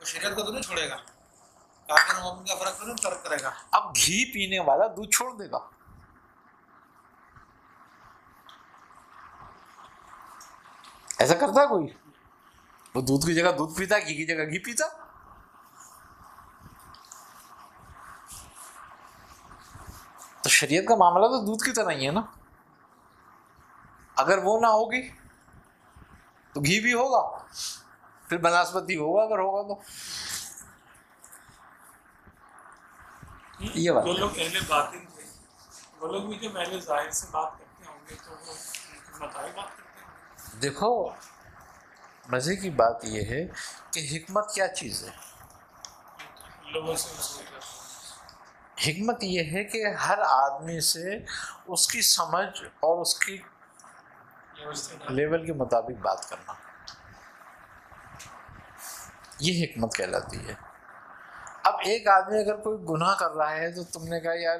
وہ شریعت کو تو نہیں چھوڑے گا, کافر مومن کا فرق تو نہیں ترک کرے گا. اب گھی پینے والا دودھ چھوڑ دے گا, ایسا کرتا ہے کوئی؟ وہ دودھ کی جگہ دودھ پیتا, گھی کی جگہ گھی پیتا. تو شریعت کا معاملہ تو دودھ کی طرح ہی ہے نا. اگر وہ نہ ہوگی تو گھی بھی ہوگا, پھر بناسپتی ہوگا اگر ہوگا تو. یہ بات جو لوگ اہل باطن تھے وہ لوگ بھی جب اہل ظاہر سے بات کرتے ہوں گے تو وہ مطابق بات کرتے ہیں. دیکھو مزے کی بات یہ ہے کہ حکمت کیا چیز ہے. لوگوں سے وصول کرتے ہیں. حکمت یہ ہے کہ ہر آدمی سے اس کی سمجھ اور اس کی لیول کے مطابق بات کرنا, یہ حکمت کہلاتی ہے. اب ایک آدمی اگر کوئی گناہ کر رہا ہے تو تم نے کہا یار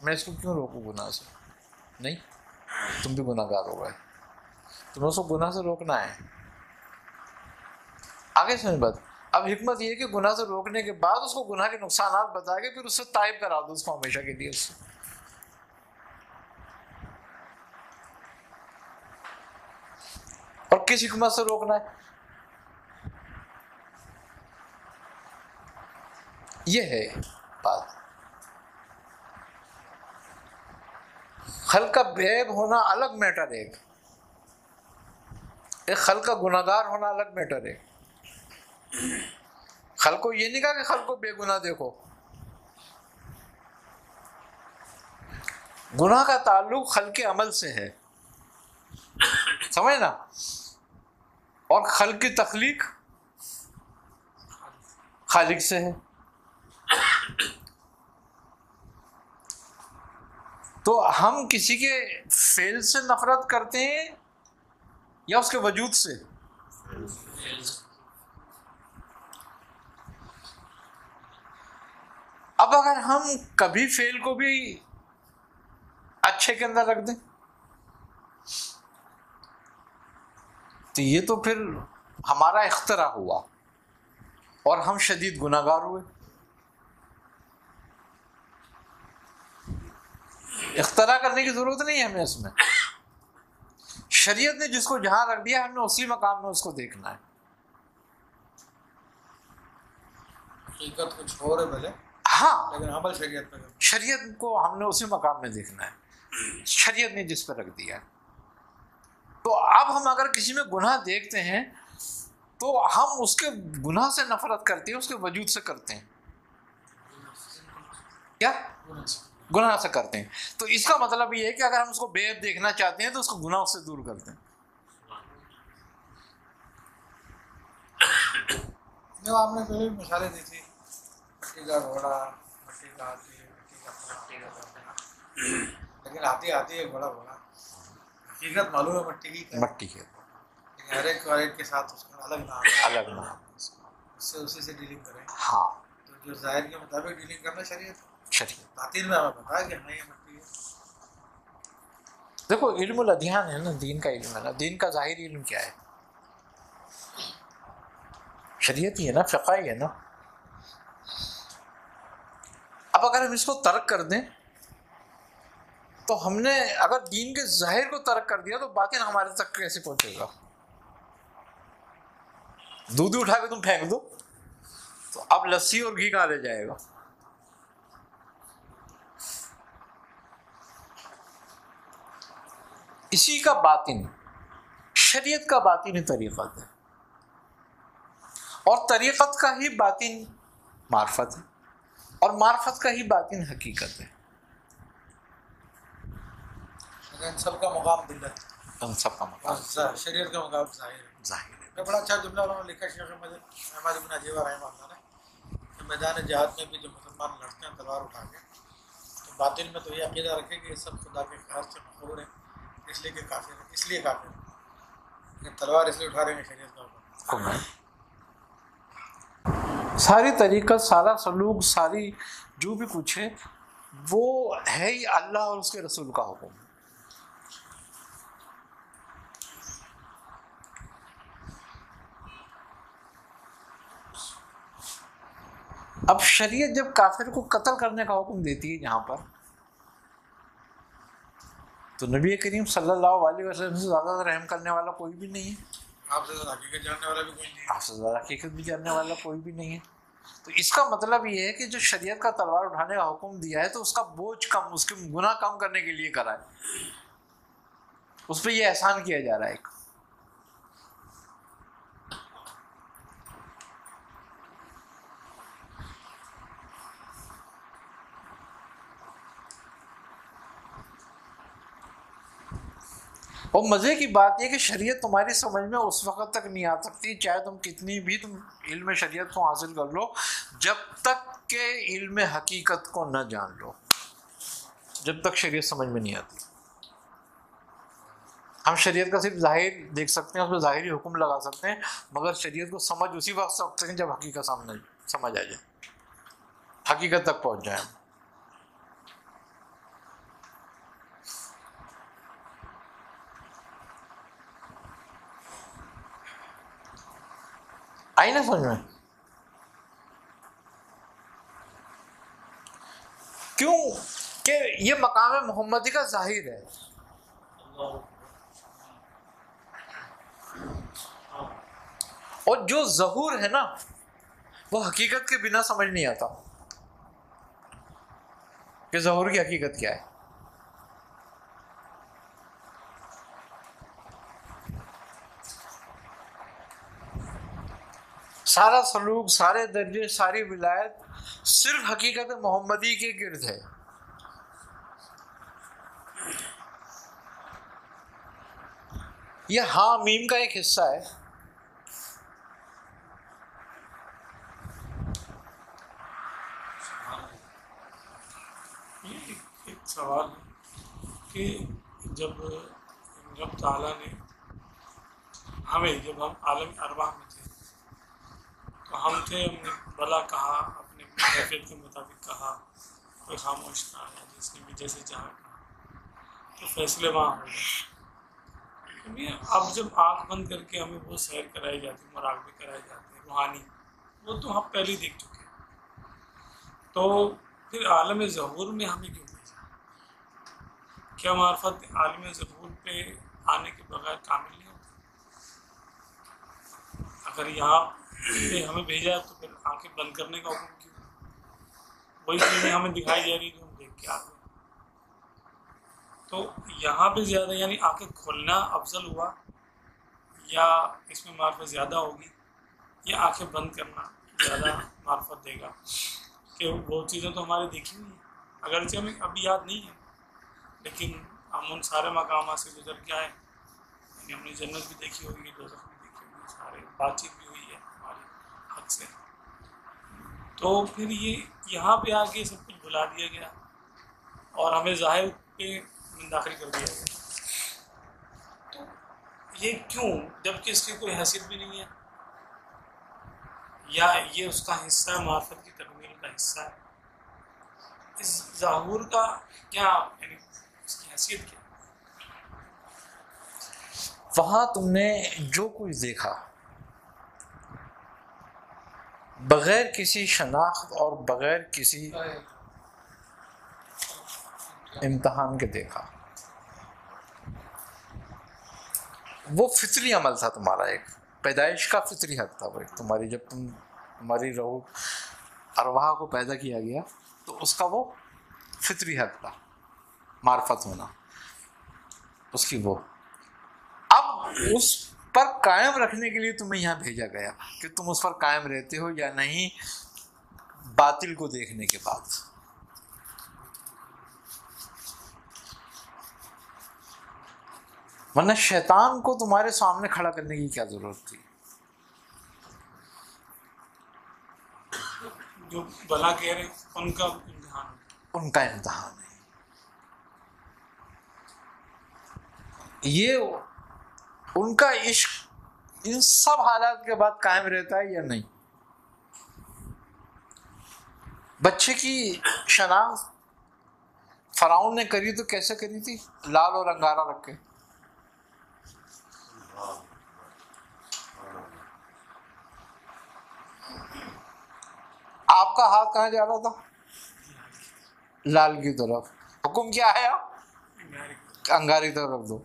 میں اس کو کیوں روکوں گناہ سے, نہیں تم بھی گناہ گار ہو گئے, تمہیں اس کو گناہ سے روکنا ہے. آگے سمجھ بات. اب حکمت یہ ہے کہ گناہ سے روکنے کے بعد اس کو گناہ کے نقصانات بتا کے پھر اس سے تائب کرا دو اس کو ہمیشہ کے لیے. اس سے اور کس حکمت سے روکنا ہے یہ ہے بات. خلق کا عیب ہونا الگ میٹر ہے, ایک خلق کا گناہ گار ہونا الگ میٹر ہے. خلق کو یہ نہیں کہا کہ خلق کو بے گناہ دیکھو, گناہ کا تعلق خلق کے عمل سے ہے, سمجھ نا, اور خلق کی تخلیق خالق سے ہے. تو ہم کسی کے فعل سے نفرت کرتے ہیں یا اس کے وجود سے؟ اب اگر ہم کبھی فعل کو بھی اچھے کے اندر رکھ دیں، تو یہ تو پھر ہمارا اختراع ہوا اور ہم شدید گناہ گار ہوئے۔ اختراع کرنے کی ضرورت نہیں ہے ہمیں اس میں، شریعت نے جس کو جہاں رکھ دیا ہم نے اسی مقام میں اس کو دیکھنا ہے۔ حقیقت کچھ اور ہے بھلے، ہاں لیکن عمل شریعت پہ کرنا۔ شریعت کو ہم نے اسی مقام میں دیکھنا ہے، شریعت نے جس پہ رکھ دیا ہے۔ تو اب ہم اگر کسی میں گناہ دیکھتے ہیں تو ہم اس کے گناہ سے نفرت کرتے ہیں، اس کے وجود سے کرتے ہیں، کیا گناہ سے کرتے ہیں۔ تو اس کا مطلب یہ ہے کہ اگر ہم اس کو بے عیب دیکھنا چاہتے ہیں تو اس کو گناہ سے دور کرتے ہیں۔ جو آپ نے پہلے بھی مثالیں دی تھی، مٹی کا گھوڑا، مٹی کا ہاتھی، مٹی کا گھوڑا، لیکن ہاتھی ایک بڑا گھوڑا، حقیقت معلوم ہے مٹی کی کیا ہے، مٹی کے لیکن ہر ایک کے ساتھ اس کا الگ نام ہے، الگ نام، اس سے اسی سے ڈیلنگ کریں۔ ہاں تو جو ظاہر کے مطابق ڈیلنگ کرنا شریعت ہے، شریعت۔ باطن میں ہمیں پتا ہے کہ ہاں یہ مٹی ہے۔ دیکھو علم الادیان ہے نا، دین کا علم ہے نا، دین کا ظاہری علم کیا ہے؟ شریعت ہی ہے نا، فقہ ہی ہے نا۔ اب اگر ہم اس کو ترک کر دیں تو ہم نے اگر دین کے ظاہر کو ترک کر دیا تو باطن ہمارے تک کیسے پہنچے گا؟ دودھ اٹھا کے تم پھینک دو تو اب لسی اور گھی کہاں لے جائے گا؟ اسی کا باطن، شریعت کا باطن طریقت ہے، اور طریقت کا ہی باطن معرفت ہے، اور معرفت کا ہی باطن حقیقت ہے۔ لیکن سب کا مقام دل ہے، ان سب کا مقام اور شریعت کا مقام ظاہر ہے۔ ظاہر ہے۔ ایک بڑا اچھا جملہ انہوں نے لکھا شیخ احمد ابن عجیب رحمہ اللہ نے، کہ میدان جہاد میں بھی جو مسلمان لڑتے ہیں تلوار اٹھا کے، تو باطن میں تو یہ عقیدہ رکھے کہ یہ سب خدا کے خیال سے مخور ہیں، اس لیے کہ کافر ہیں، اس لیے کافر ہیں، کہ تلوار اس لیے اٹھا رہے ہیں شریعت کا حکم۔ ساری طریقت، سارا سلوک، ساری جو بھی کچھ ہے وہ ہے ہی اللہ اور اس کے رسول کا حکم۔ اب شریعت جب کافر کو قتل کرنے کا حکم دیتی ہے جہاں پر، تو نبی کریم صلی اللہ علیہ وسلم سے زیادہ رحم کرنے والا کوئی بھی نہیں ہے، آپ سے زیادہ حقیقت جاننے والا بھی کوئی نہیں ہے، آپ سے زیادہ حقیقت بھی جاننے والا کوئی بھی نہیں ہے۔ تو اس کا مطلب یہ ہے کہ جو شریعت کا تلوار اٹھانے کا حکم دیا ہے تو اس کا بوجھ کم، اس کے گناہ کم کرنے کے لیے کرا ہے، اس پہ یہ احسان کیا جا رہا ہے ایک۔ اور مزے کی بات یہ کہ شریعت تمہاری سمجھ میں اس وقت تک نہیں آ سکتی چاہے تم کتنی بھی تم علم شریعت کو حاصل کر لو، جب تک کہ علم حقیقت کو نہ جان لو، جب تک شریعت سمجھ میں نہیں آتی۔ ہم شریعت کا صرف ظاہر دیکھ سکتے ہیں، اس میں ظاہری حکم لگا سکتے ہیں، مگر شریعت کو سمجھ اسی وقت سکتے ہیں جب حقیقت سامنے سمجھ آ جائے، حقیقت تک پہنچ جائے۔ آئی نا سمجھ میں؟ کیوں کہ یہ مقام محمدی کا ظاہر ہے، اور جو ظہور ہے نا وہ حقیقت کے بنا سمجھ نہیں آتا کہ ظہور کی حقیقت کیا ہے۔ سارا سلوک، سارے درجے، ساری ولایت صرف حقیقت محمدی کے گرد ہے۔ یہ ہاں میم کا ایک حصہ ہے۔ ایک سوال کہ جب رب تعالیٰ نے ہمیں، جب ہم عالم ارواح میں تھے تو ہم تھے، ہم نے بلا کہا، اپنے کیفیت کے مطابق کہا، کوئی خاموش کہا، جس نے بھی جیسے جہاں کہا، تو فیصلے وہاں ہو گئے. اب جب آنکھ بند کر کے ہمیں وہ سیر کرائی جاتی ہے، مراقبے کرائے جاتے ہیں روحانی، وہ تو ہم پہلے ہی دیکھ چکے ہیں. تو پھر عالم ظہور میں ہمیں کیوں بھیجا؟ کیا معرفت عالم ظہور پہ آنے کے بغیر کامل نہیں ہوتی؟ اگر یہاں پہ ہمیں بھیجا ہے تو پھر آنکھیں بند کرنے کا حکم کیوں؟ وہی چیزیں ہمیں دکھائی جا رہی جو ہم دیکھ کے آ گئے. تو یہاں پہ زیادہ یعنی آنکھیں کھولنا افضل ہوا، یا اس میں معرفت زیادہ ہوگی، یا آنکھیں بند کرنا زیادہ معرفت دے گا؟ کہ وہ چیزیں تو ہمارے دیکھی ہوئی ہیں، اگرچہ ہمیں ابھی یاد نہیں ہے، لیکن ہم ان سارے مقامات سے گزر کے آئے. یعنی ہم نے جنت بھی دیکھی ہوگی، دوزخ بھی دیکھی ہوگی، سارے بات چیت بھی ہوئی ہے ہماری حق سے. تو پھر یہ یہاں پہ آ کے سب کچھ بھلا دیا گیا اور ہمیں ظاہر پہ داخل کر دیا گیا. تو یہ کیوں، جبکہ اس کی کوئی حیثیت بھی نہیں ہے، یا یہ اس کا حصہ ہے، معرفت کی تکمیل کا حصہ ہے؟ اس ظہور کا کیا یعنی اس کی حیثیت کیا؟ وہاں تم نے جو کچھ دیکھا بغیر کسی شناخت اور بغیر کسی امتحان کے دیکھا، وہ فطری عمل تھا تمہارا، ایک پیدائش کا فطری حق تھا وہ. تمہاری جب تمہاری روح ارواح کو پیدا کیا گیا تو اس کا وہ فطری حق تھا، معرفت ہونا اس کی. وہ اب اس پر قائم رکھنے کے لیے تمہیں یہاں بھیجا گیا کہ تم اس پر قائم رہتے ہو یا نہیں باطل کو دیکھنے کے بعد. ورنہ شیطان کو تمہارے سامنے کھڑا کرنے کی کیا ضرورت تھی؟ جو بھلا کہہ رہے ان کا امتحان، ان کا امتحان ہے یہ. ان کا عشق ان سب حالات کے بعد قائم رہتا ہے یا نہیں؟ بچے کی شناخت فرعون نے کری تو کیسے کری تھی؟ لال اور انگارہ رکھ کے. آپ کا ہاتھ کہاں جا رہا تھا؟ لال کی طرف. حکم کیا ہے؟ انگاری طرف رکھ دو.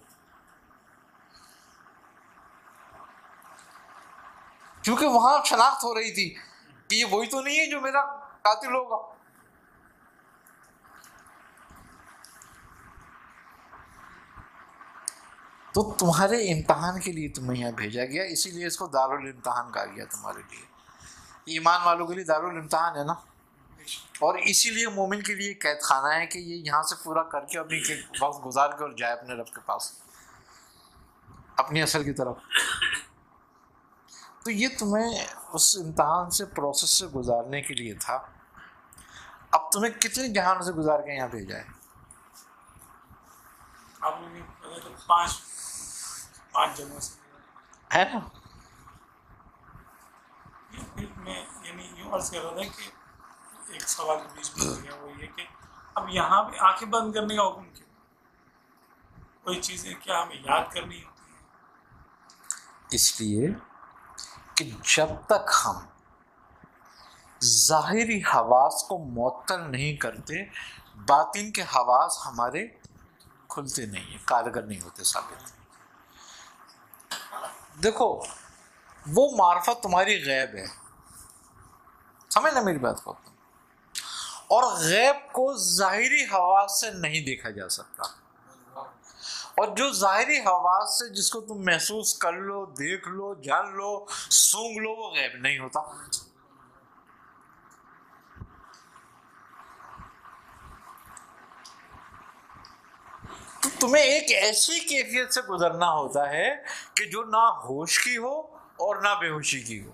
کیونکہ وہاں شناخت ہو رہی تھی کہ یہ وہی تو نہیں ہے جو میرا قاتل ہوگا. تو تمہارے امتحان کے لیے تمہیں یہاں بھیجا گیا، اسی لیے اس کو دارالامتحان کہا گیا تمہارے لیے. ایمان والوں کے لیے دارالامتحان ہے نا، اور اسی لیے مومن کے لیے قید خانہ ہے کہ یہ یہاں سے پورا کر کے اپنی وقت گزار کے اور جائے اپنے رب کے پاس، اپنی اصل کی طرف. تو یہ تمہیں اس امتحان سے پروسیس سے گزارنے کے لیے تھا. اب تمہیں کتنے جہانوں سے گزار کے یہاں بھیجا ہے؟ آپ نے پانچ جگہوں سے ہے نا. میں یعنی یوں عرض کر رہا تھا کہ ایک سوال کے بیچ میں گیا، وہ یہ کہ اب یہاں پہ آنکھیں بند کرنے کا حکم کیوں؟ کوئی چیزیں کیا ہمیں یاد کرنی ہوتی ہیں؟ اس لیے کہ جب تک ہم ظاہری حواس کو معطل نہیں کرتے باطن کے حواس ہمارے کھلتے نہیں ہیں، کارگر نہیں ہوتے ثابت. دیکھو وہ معرفت تمہاری غیب ہے، سمجھ نا میری بات کو، اور غیب کو ظاہری حواس سے نہیں دیکھا جا سکتا. اور جو ظاہری حواس سے جس کو تم محسوس کر لو، دیکھ لو، جان لو، سونگ لو، وہ غیب نہیں ہوتا. تو تمہیں ایک ایسی کیفیت سے گزرنا ہوتا ہے کہ جو نہ ہوش کی ہو اور نہ بے ہوشی کی ہو.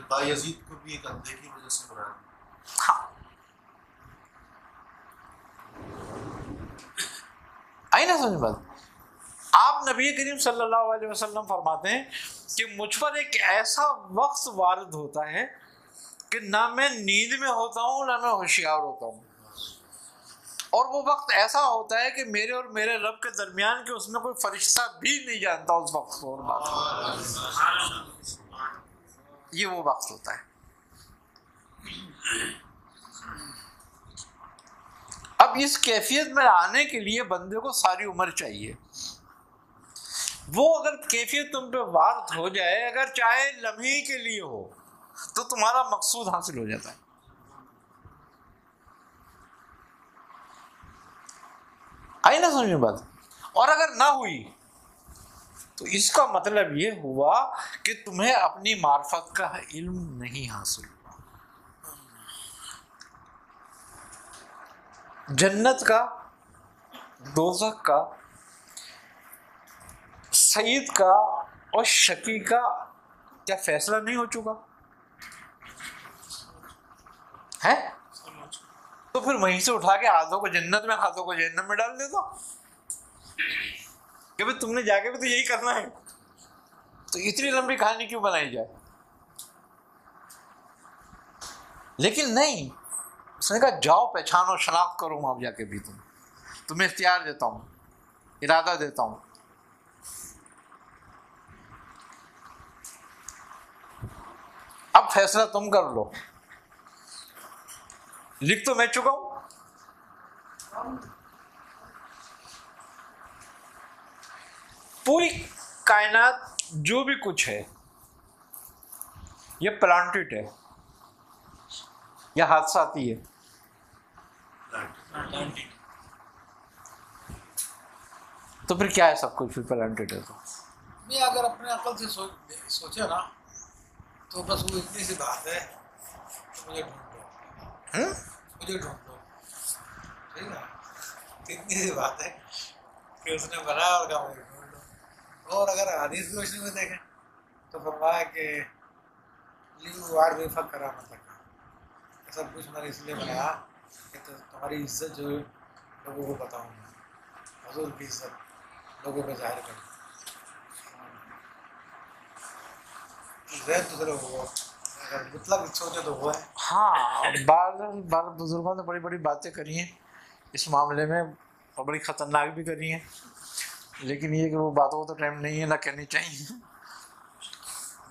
بایزید کو بھی ایک اندھے کی وجہ سے مراد. ہاں آئی نا سمجھ بات. آپ نبی کریم صلی اللہ علیہ وسلم فرماتے ہیں کہ مجھ پر ایک ایسا وقت وارد ہوتا ہے کہ نہ میں نیند میں ہوتا ہوں نہ میں ہوشیار ہوتا ہوں. اور وہ وقت ایسا ہوتا ہے کہ میرے اور میرے رب کے درمیان کہ اس میں کوئی فرشتہ بھی نہیں جانتا اس وقت کو. یہ وہ وقت ہوتا ہے. اب اس کیفیت میں آنے کے لیے بندے کو ساری عمر چاہیے. وہ اگر کیفیت تم پہ وارد ہو جائے، اگر چاہے لمحے کے لیے ہو، تو تمہارا مقصود حاصل ہو جاتا ہے. آئی نہ سمجھ میں بات؟ اور اگر نہ ہوئی تو اس کا مطلب یہ ہوا کہ تمہیں اپنی معرفت کا علم نہیں حاصل ہوا. جنت کا، دوزخ کا، سعید کا اور شقی کا کیا فیصلہ نہیں ہو چکا ہے؟ تو پھر وہیں سے اٹھا کے ہاتھوں کو جنت میں، ہاتھوں کو جہنم میں ڈال دیتا کہ بھئی تم نے جا کے بھی تو یہی کرنا ہے، تو اتنی لمبی کہانی کیوں بنائی جائے؟ لیکن نہیں، اس نے کہا جاؤ پہچانو، شناخت کرو وہاں جا کے بھی. تمہیں اختیار دیتا ہوں، ارادہ دیتا ہوں. اب فیصلہ تم کر لو. لکھ تو میں چکا ہوں. پوری کائنات جو بھی کچھ ہے یہ پلانٹڈ ہے یا حادثاتی ہے؟ تو پھر کیا ہے؟ سب کچھ پلانٹڈ ہے. تو میں اگر اپنے عقل سے سوچے نا تو بس وہ اتنی سی بات ہے، مجھے ڈھونڈ لو، مجھے ڈھونڈ لو. ٹھیک ہے، اتنی سی بات ہے کہ اس نے بنایا اور کہا مجھے ڈھونڈ لو. اور اگر حدیث کی روشنی میں دیکھیں تو فرمایا کہ فکر سب کچھ میں نے اس لیے بنایا کہ تمہاری عزت جو ہے لوگوں کو بتاؤں گا، حضور کی عزت لوگوں کو ظاہر کروں. مطلب سوچے تو وہ ہے. ہاں، بعض بزرگوں نے بڑی بڑی باتیں کری ہیں اس معاملے میں، اور بڑی خطرناک بھی کری ہیں، لیکن یہ کہ وہ باتوں کو تو ٹائم نہیں ہے، نہ کہنی چاہیے.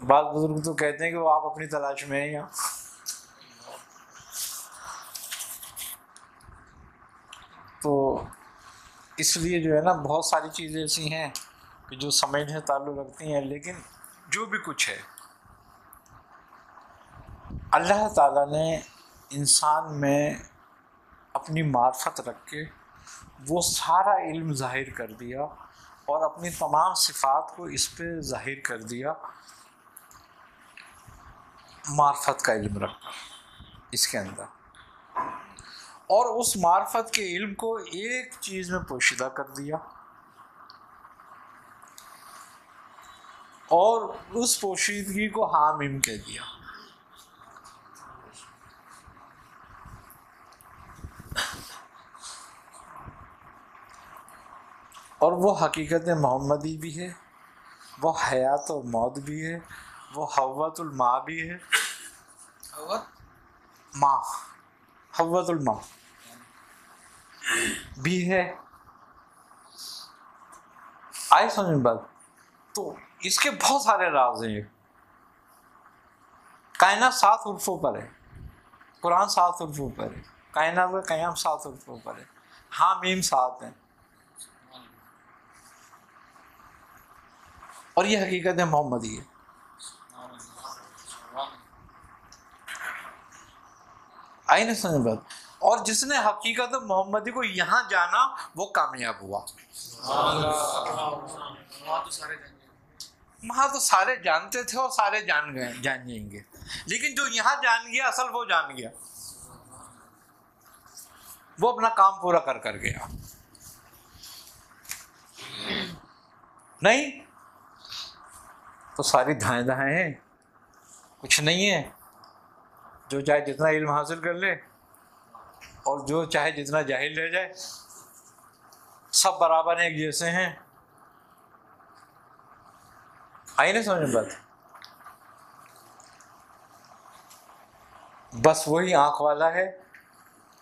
بعض بزرگ تو کہتے ہیں کہ وہ آپ اپنی تلاش میں ہیں یا تو اس لیے جو ہے نا بہت ساری چیزیں ایسی ہیں کہ جو سمجھ سے تعلق رکھتی ہیں. لیکن جو بھی کچھ ہے اللہ تعالیٰ نے انسان میں اپنی معرفت رکھ کے وہ سارا علم ظاہر کر دیا اور اپنی تمام صفات کو اس پہ ظاہر کر دیا. معرفت کا علم رکھا اس کے اندر، اور اس معرفت کے علم کو ایک چیز میں پوشیدہ کر دیا، اور اس پوشیدگی کو حامیم کہہ دیا. اور وہ حقیقت محمدی بھی ہے، وہ حیات و موت بھی ہے، وہ حوت الماء بھی ہے. ماں، حوت الماء بھی ہے. آئی سمجھ بات؟ تو اس کے بہت سارے راز ہیں. کائنات 7 حروفوں پر ہے، قرآن 7 حروفوں پر ہے، کائنات کا قیام 7 حروفوں پر ہے، حامیم 7 ہیں. اور یہ حقیقت محمدی ہے. آئی نہیں سمجھ بات؟ اور جس نے حقیقت محمدی کو یہاں جانا وہ کامیاب ہوا. وہاں تو سارے جانتے تھے اور سارے جان جائیں گے، لیکن جو یہاں جان گیا اصل وہ جان گیا، وہ اپنا کام پورا کر گیا. نہیں تو ساری دھائیں ہیں، کچھ نہیں ہے. جو چاہے جتنا علم حاصل کر لے اور جو چاہے جتنا جاہل رہ جائے، سب برابر ایک جیسے ہیں. آئی نہیں سمجھ بات؟ بس وہی آنکھ والا ہے،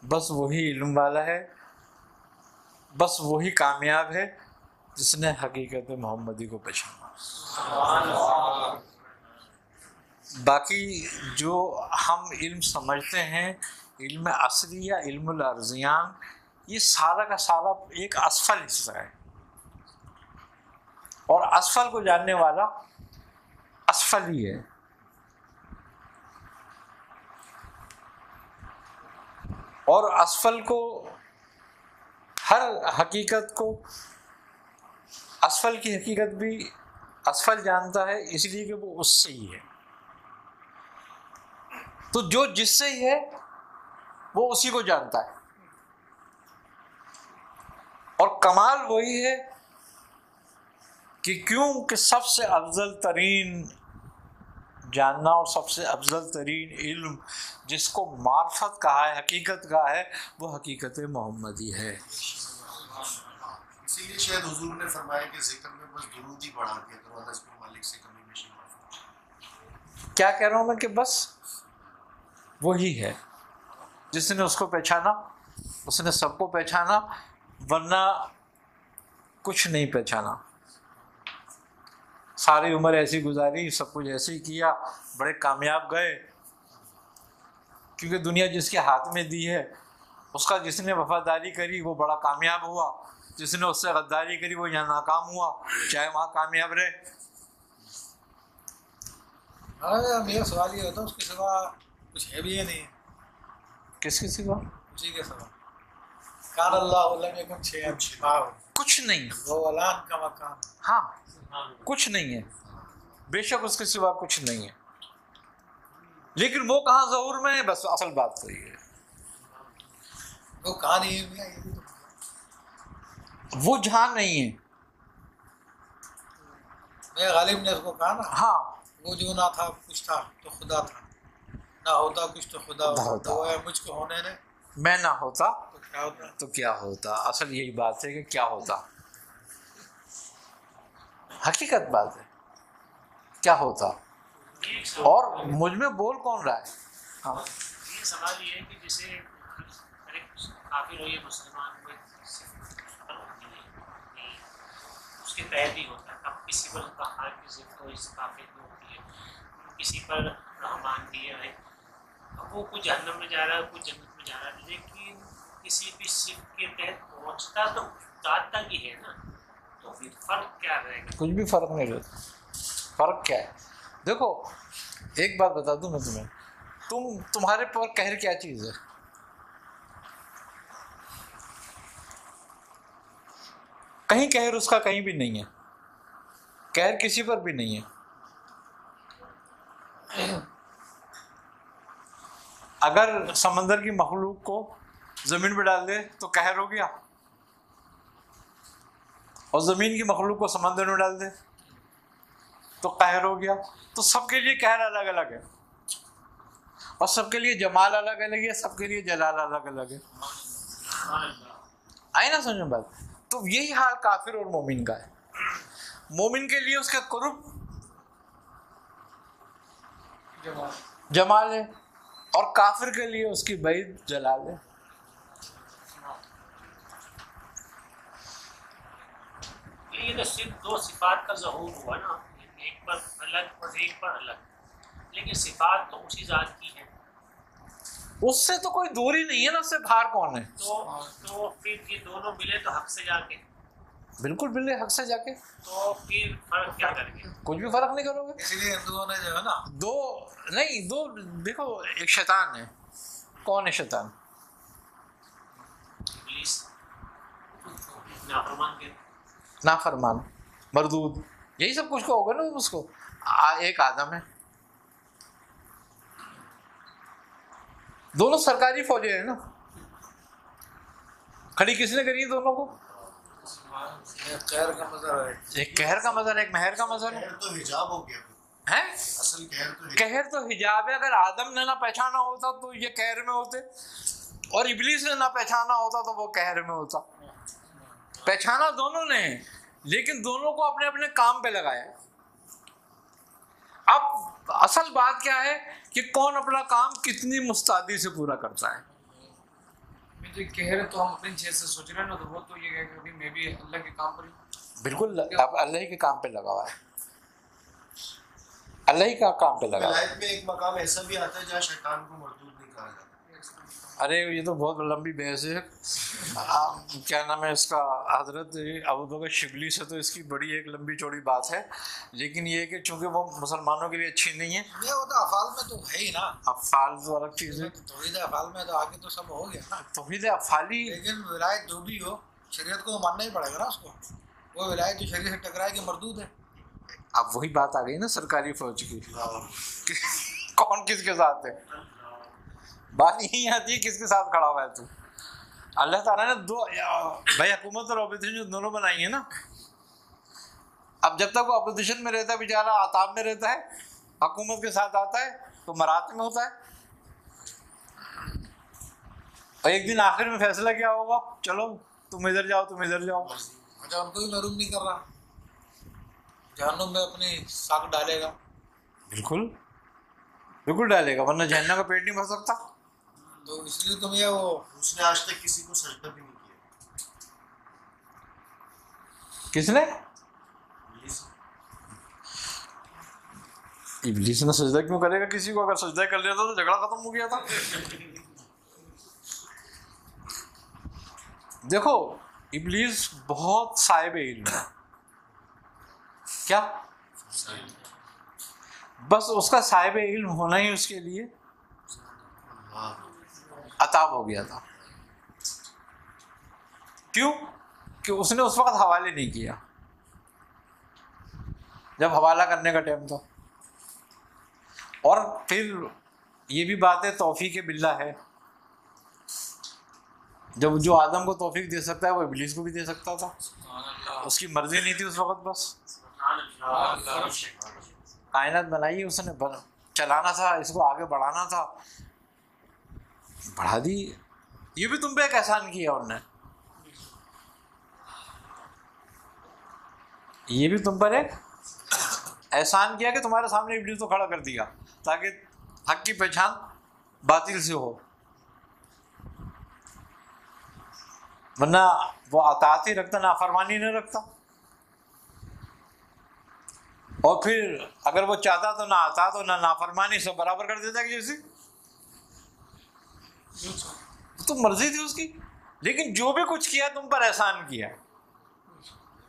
بس وہی علم والا ہے، بس وہی کامیاب ہے جس نے حقیقت محمدی کو پہچانا. باقی جو ہم علم سمجھتے ہیں، علم اصلی یا علم الارضیان، یہ سارا کا سارا ایک اسفل حصہ ہے، اور اسفل کو جاننے والا اسفل ہی ہے. اور اسفل کو، ہر حقیقت کو، اسفل کی حقیقت بھی اسفل جانتا ہے، اس لیے کہ وہ اس سے ہی ہے. تو جو جس سے ہی ہے وہ اسی کو جانتا ہے. اور کمال وہی ہے کہ کیوں کہ سب سے افضل ترین جاننا اور سب سے افضل ترین علم جس کو معرفت کہا ہے، حقیقت کہا ہے، وہ حقیقت محمدی ہے. اسی لیے شاید حضور نے فرمایا کہ ذکر میں بس درود ہی پڑھا دیا کرو، انس بن مالک سے کمی بیشی معاف. کیا کہہ رہا ہوں میں کہ بس وہی ہے جس نے اس کو پہچانا، اس نے سب کو پہچانا، ورنہ کچھ نہیں پہچانا. ساری عمر ایسی گزاری، سب کچھ ایسے ہی کیا، بڑے کامیاب گئے، کیونکہ دنیا جس کے ہاتھ میں دی ہے اس کا جس نے وفاداری کری وہ بڑا کامیاب ہوا، جس نے اس سے غداری کری وہ یہاں ناکام ہوا، چاہے وہاں کامیاب رہے. میرا سوال یہ ہوتا ہے اس کے سوا کچھ ہے بھی یا نہیں؟ کس کے سوا؟ اسی کے سوا کان اللہ لم یکن شیئا معه، کچھ نہیں. وہ اعلان کا مقام. ہاں کچھ نہیں ہے، بے شک اس کے سوا کچھ نہیں ہے، لیکن وہ کہاں ظہور میں ہے، بس اصل بات تو یہ ہے. وہ کہاں نہیں ہے، یہ بھی تو وہ جہاں نہیں ہے. میں غالب نے اس کو کہا نا، ہاں وہ جو نہ تھا کچھ تھا تو خدا تھا، نہ ہوتا کچھ تو خدا ہوتا. تو وہ مجھ کو ہونے نے میں نہ ہوتا تو کیا ہوتا. تو کیا ہوتا. اصل یہی بات ہے کہ کیا ہوتا، حقیقت بات ہے کیا ہوتا. اور مجھ میں بول کون رہا ہے؟ ہاں یہ سوال یہ ہے کہ جسے ہر ایک کافر ہو یا مسلمان ہو، اس کے تحت ہی ہوتا ہے. اب کسی پر قہار کی ضد ہو، اس کافر میں ہوتی ہے، کسی پر رحمان دیا ہے، اب وہ کچھ جہنم میں جا رہا ہے کچھ جنت میں جا رہا ہے، لیکن کسی بھی صف کے تحت پہنچتا تو ذات تک ہی ہے نا. تو پھر فرق کیا رہے گا؟ کچھ بھی فرق نہیں رہتا. فرق کیا ہے؟ دیکھو ایک بات بتا دوں میں تمہیں، تمہارے پر قہر کیا چیز ہے؟ کہیں قہر اس کا کہیں بھی نہیں ہے، قہر کسی پر بھی نہیں ہے. اگر سمندر کی مخلوق کو زمین پہ ڈال دے تو قہر ہو گیا، اور زمین کی مخلوق کو سمندر میں ڈال دے تو قہر ہو گیا. تو سب کے لیے قہر الگ الگ ہے، اور سب کے لیے جمال الگ الگ ہے، سب کے لیے جلال الگ الگ ہے. آئی نا سمجھ میں بات؟ تو یہی حال کافر اور مومن کا ہے. مومن کے لیے اس کا قرب جمال ہے، اور کافر کے لیے اس کی بعید جلال ہے. یہ تو صرف دو صفات کا ظہور ہوا نا، ایک پر الگ اور ایک پر الگ، لیکن صفات تو اسی ذات کی ہے. اس سے تو کوئی دوری نہیں ہے نا، اس سے باہر کون ہے؟ تو پھر یہ دونوں ملے تو حق سے جا کے، بالکل ملے حق سے جا کے، تو پھر فرق کیا کریں گے؟ کچھ بھی فرق نہیں کرو گے. اسی لیے ہندوؤں نے جو ہے نا دو دیکھو، ایک شیطان ہے. کون ہے شیطان؟ ابلیس، نافرمان کے، نافرمان، مردود، یہی سب کچھ کو ہوگا نا اس کو. ایک آدم ہے. دونوں سرکاری فوجیں ہیں نا، کھڑی کس نے کری دونوں کو؟ ایک قہر کا مظہر ہے، ایک قہر کا مظہر ہے، ایک مہر کا مظہر ہے. قہر تو حجاب ہو گیا ہیں؟ اصل قہر تو قہر تو حجاب ہے. اگر آدم نے نہ پہچانا ہوتا تو یہ قہر میں ہوتے، اور ابلیس نے نہ پہچانا ہوتا تو وہ قہر میں ہوتا. پہچانا دونوں نے، لیکن دونوں کو اپنے اپنے کام پہ لگایا. اب اصل بات کیا ہے کہ کون اپنا کام کتنی مستعدی سے پورا کرتا ہے. جو کہہ رہے تو ہم اپنی چیز سے سوچ رہے ہیں نا، تو وہ تو یہ ہے کہ میں بھی اللہ کے کام پر ہوں. بالکل آپ اللہ ہی کے کام پہ لگا ہوا ہے، اللہ ہی کا کام پہ لگا ہوا ہے. ولایت میں ایک مقام ایسا بھی آتا ہے جہاں شیطان کو مردود نہیں کہا جاتا. ارے یہ تو بہت لمبی بحث ہے. کیا نام ہے اس کا، حضرت ابو بکر شبلی سے تو اس کی بڑی ایک لمبی چوڑی بات ہے، لیکن یہ کہ چونکہ وہ مسلمانوں کے لیے اچھی نہیں ہے. یہ وہ تو افعال میں تو ہے ہی نا، افعال تو الگ چیز ہے، توحید افعال میں تو آگے تو سب ہو گیا نا. توحید افعالی. لیکن ولایت جو بھی ہو شریعت کو ماننا ہی پڑے گا نا اس کو. وہ ولایت جو شریعت سے ٹکرائے گی مردود ہے. اب وہی بات آ گئی نا سرکاری فوج کی، کون کس کے ساتھ ہے. بات یہی آتی ہے کس کے ساتھ کھڑا ہوا ہے تو. اللہ تعالیٰ نے دو بھائی حکومت اور اپوزیشن جو دونوں بنائی ہیں نا. اب جب تک وہ اپوزیشن میں رہتا ہے بیچارہ آتاب میں رہتا ہے، حکومت کے ساتھ آتا ہے تو مرات میں ہوتا ہے. اور ایک دن آخر میں فیصلہ کیا ہوگا، چلو تم ادھر جاؤ تم ادھر جاؤ. اچھا ان کو بھی محروم نہیں کر رہا، جہنم میں اپنی ساکھ ڈالے گا. بالکل بالکل ڈالے گا، ورنہ جہنم کا پیٹ نہیں بھر سکتا. تو اس لیے تم یہ وہ اس نے آج تک کسی کو سجدہ بھی نہیں کیا. کس نے؟ ابلیس نے سجدہ کیوں کرے گا کسی کو؟ اگر سجدہ کر لیا تھا تو جھگڑا ختم ہو گیا تھا. دیکھو ابلیس بہت صاحب علم ہے. کیا؟ بس اس کا صاحب علم ہونا ہی اس کے لیے عطا ہو گیا تھا. کیوں؟ کہ اس نے اس وقت حوالے نہیں کیا جب حوالہ کرنے کا ٹائم تھا. اور پھر یہ بھی بات ہے توفیق باللہ ہے، جب جو آدم کو توفیق دے سکتا ہے وہ ابلیس کو بھی دے سکتا تھا. اس کی مرضی نہیں تھی اس وقت، بس کائنات بنائی اس نے، چلانا تھا اس کو، آگے بڑھانا تھا، بڑھا دی. یہ بھی تم پہ ایک احسان کیا انہوں نے، یہ بھی تم پر ایک احسان کیا کہ تمہارے سامنے ابلیس کو کھڑا کر دیا تاکہ حق کی پہچان باطل سے ہو. ورنہ وہ اطاعت ہی رکھتا، نافرمانی نہیں رکھتا. اور پھر اگر وہ چاہتا تو نہ اطاعت اور نہ نافرمانی سب برابر کر دیتا کہ جیسی تو مرضی تھی اس کی. لیکن جو بھی کچھ کیا تم پر احسان کیا،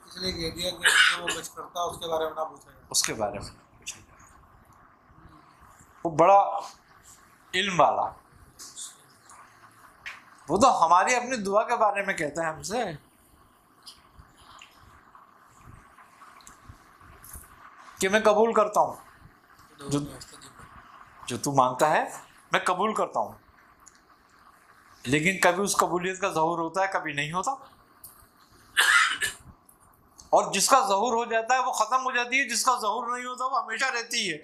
اس لیے کہہ دیا کہ جو وہ کچھ کرتا اس کے بارے میں نہ پوچھا جائے. اس کے بارے میں پوچھا جائے. وہ بڑا علم والا، وہ تو ہماری اپنی دعا کے بارے میں کہتا ہے ہم سے. کہ میں قبول کرتا ہوں جو تو مانگتا ہے، میں قبول کرتا ہوں. لیکن کبھی اس قبولیت کا ظہور ہوتا ہے، کبھی نہیں ہوتا. اور جس کا ظہور ہو جاتا ہے وہ ختم ہو جاتی ہے، جس کا ظہور نہیں ہوتا وہ ہمیشہ رہتی ہے.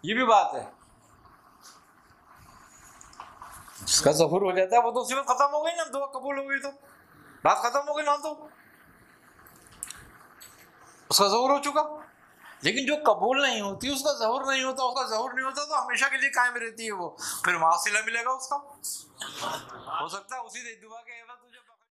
یہ بھی بات ہے. جس کا ظہور ہو جاتا ہے وہ تو اسی وقت ختم ہو گئی نا، دعا قبول ہو گئی تو بات ختم ہو گئی نا، تو اس کا ظہور ہو چکا. لیکن جو قبول نہیں ہوتی، اس کا ظہور نہیں ہوتا، اس کا ظہور نہیں ہوتا تو ہمیشہ کے لیے قائم رہتی ہے. وہ پھر وہاں صلہ ملے گا اس کا. ہو سکتا ہے اسی دعا کے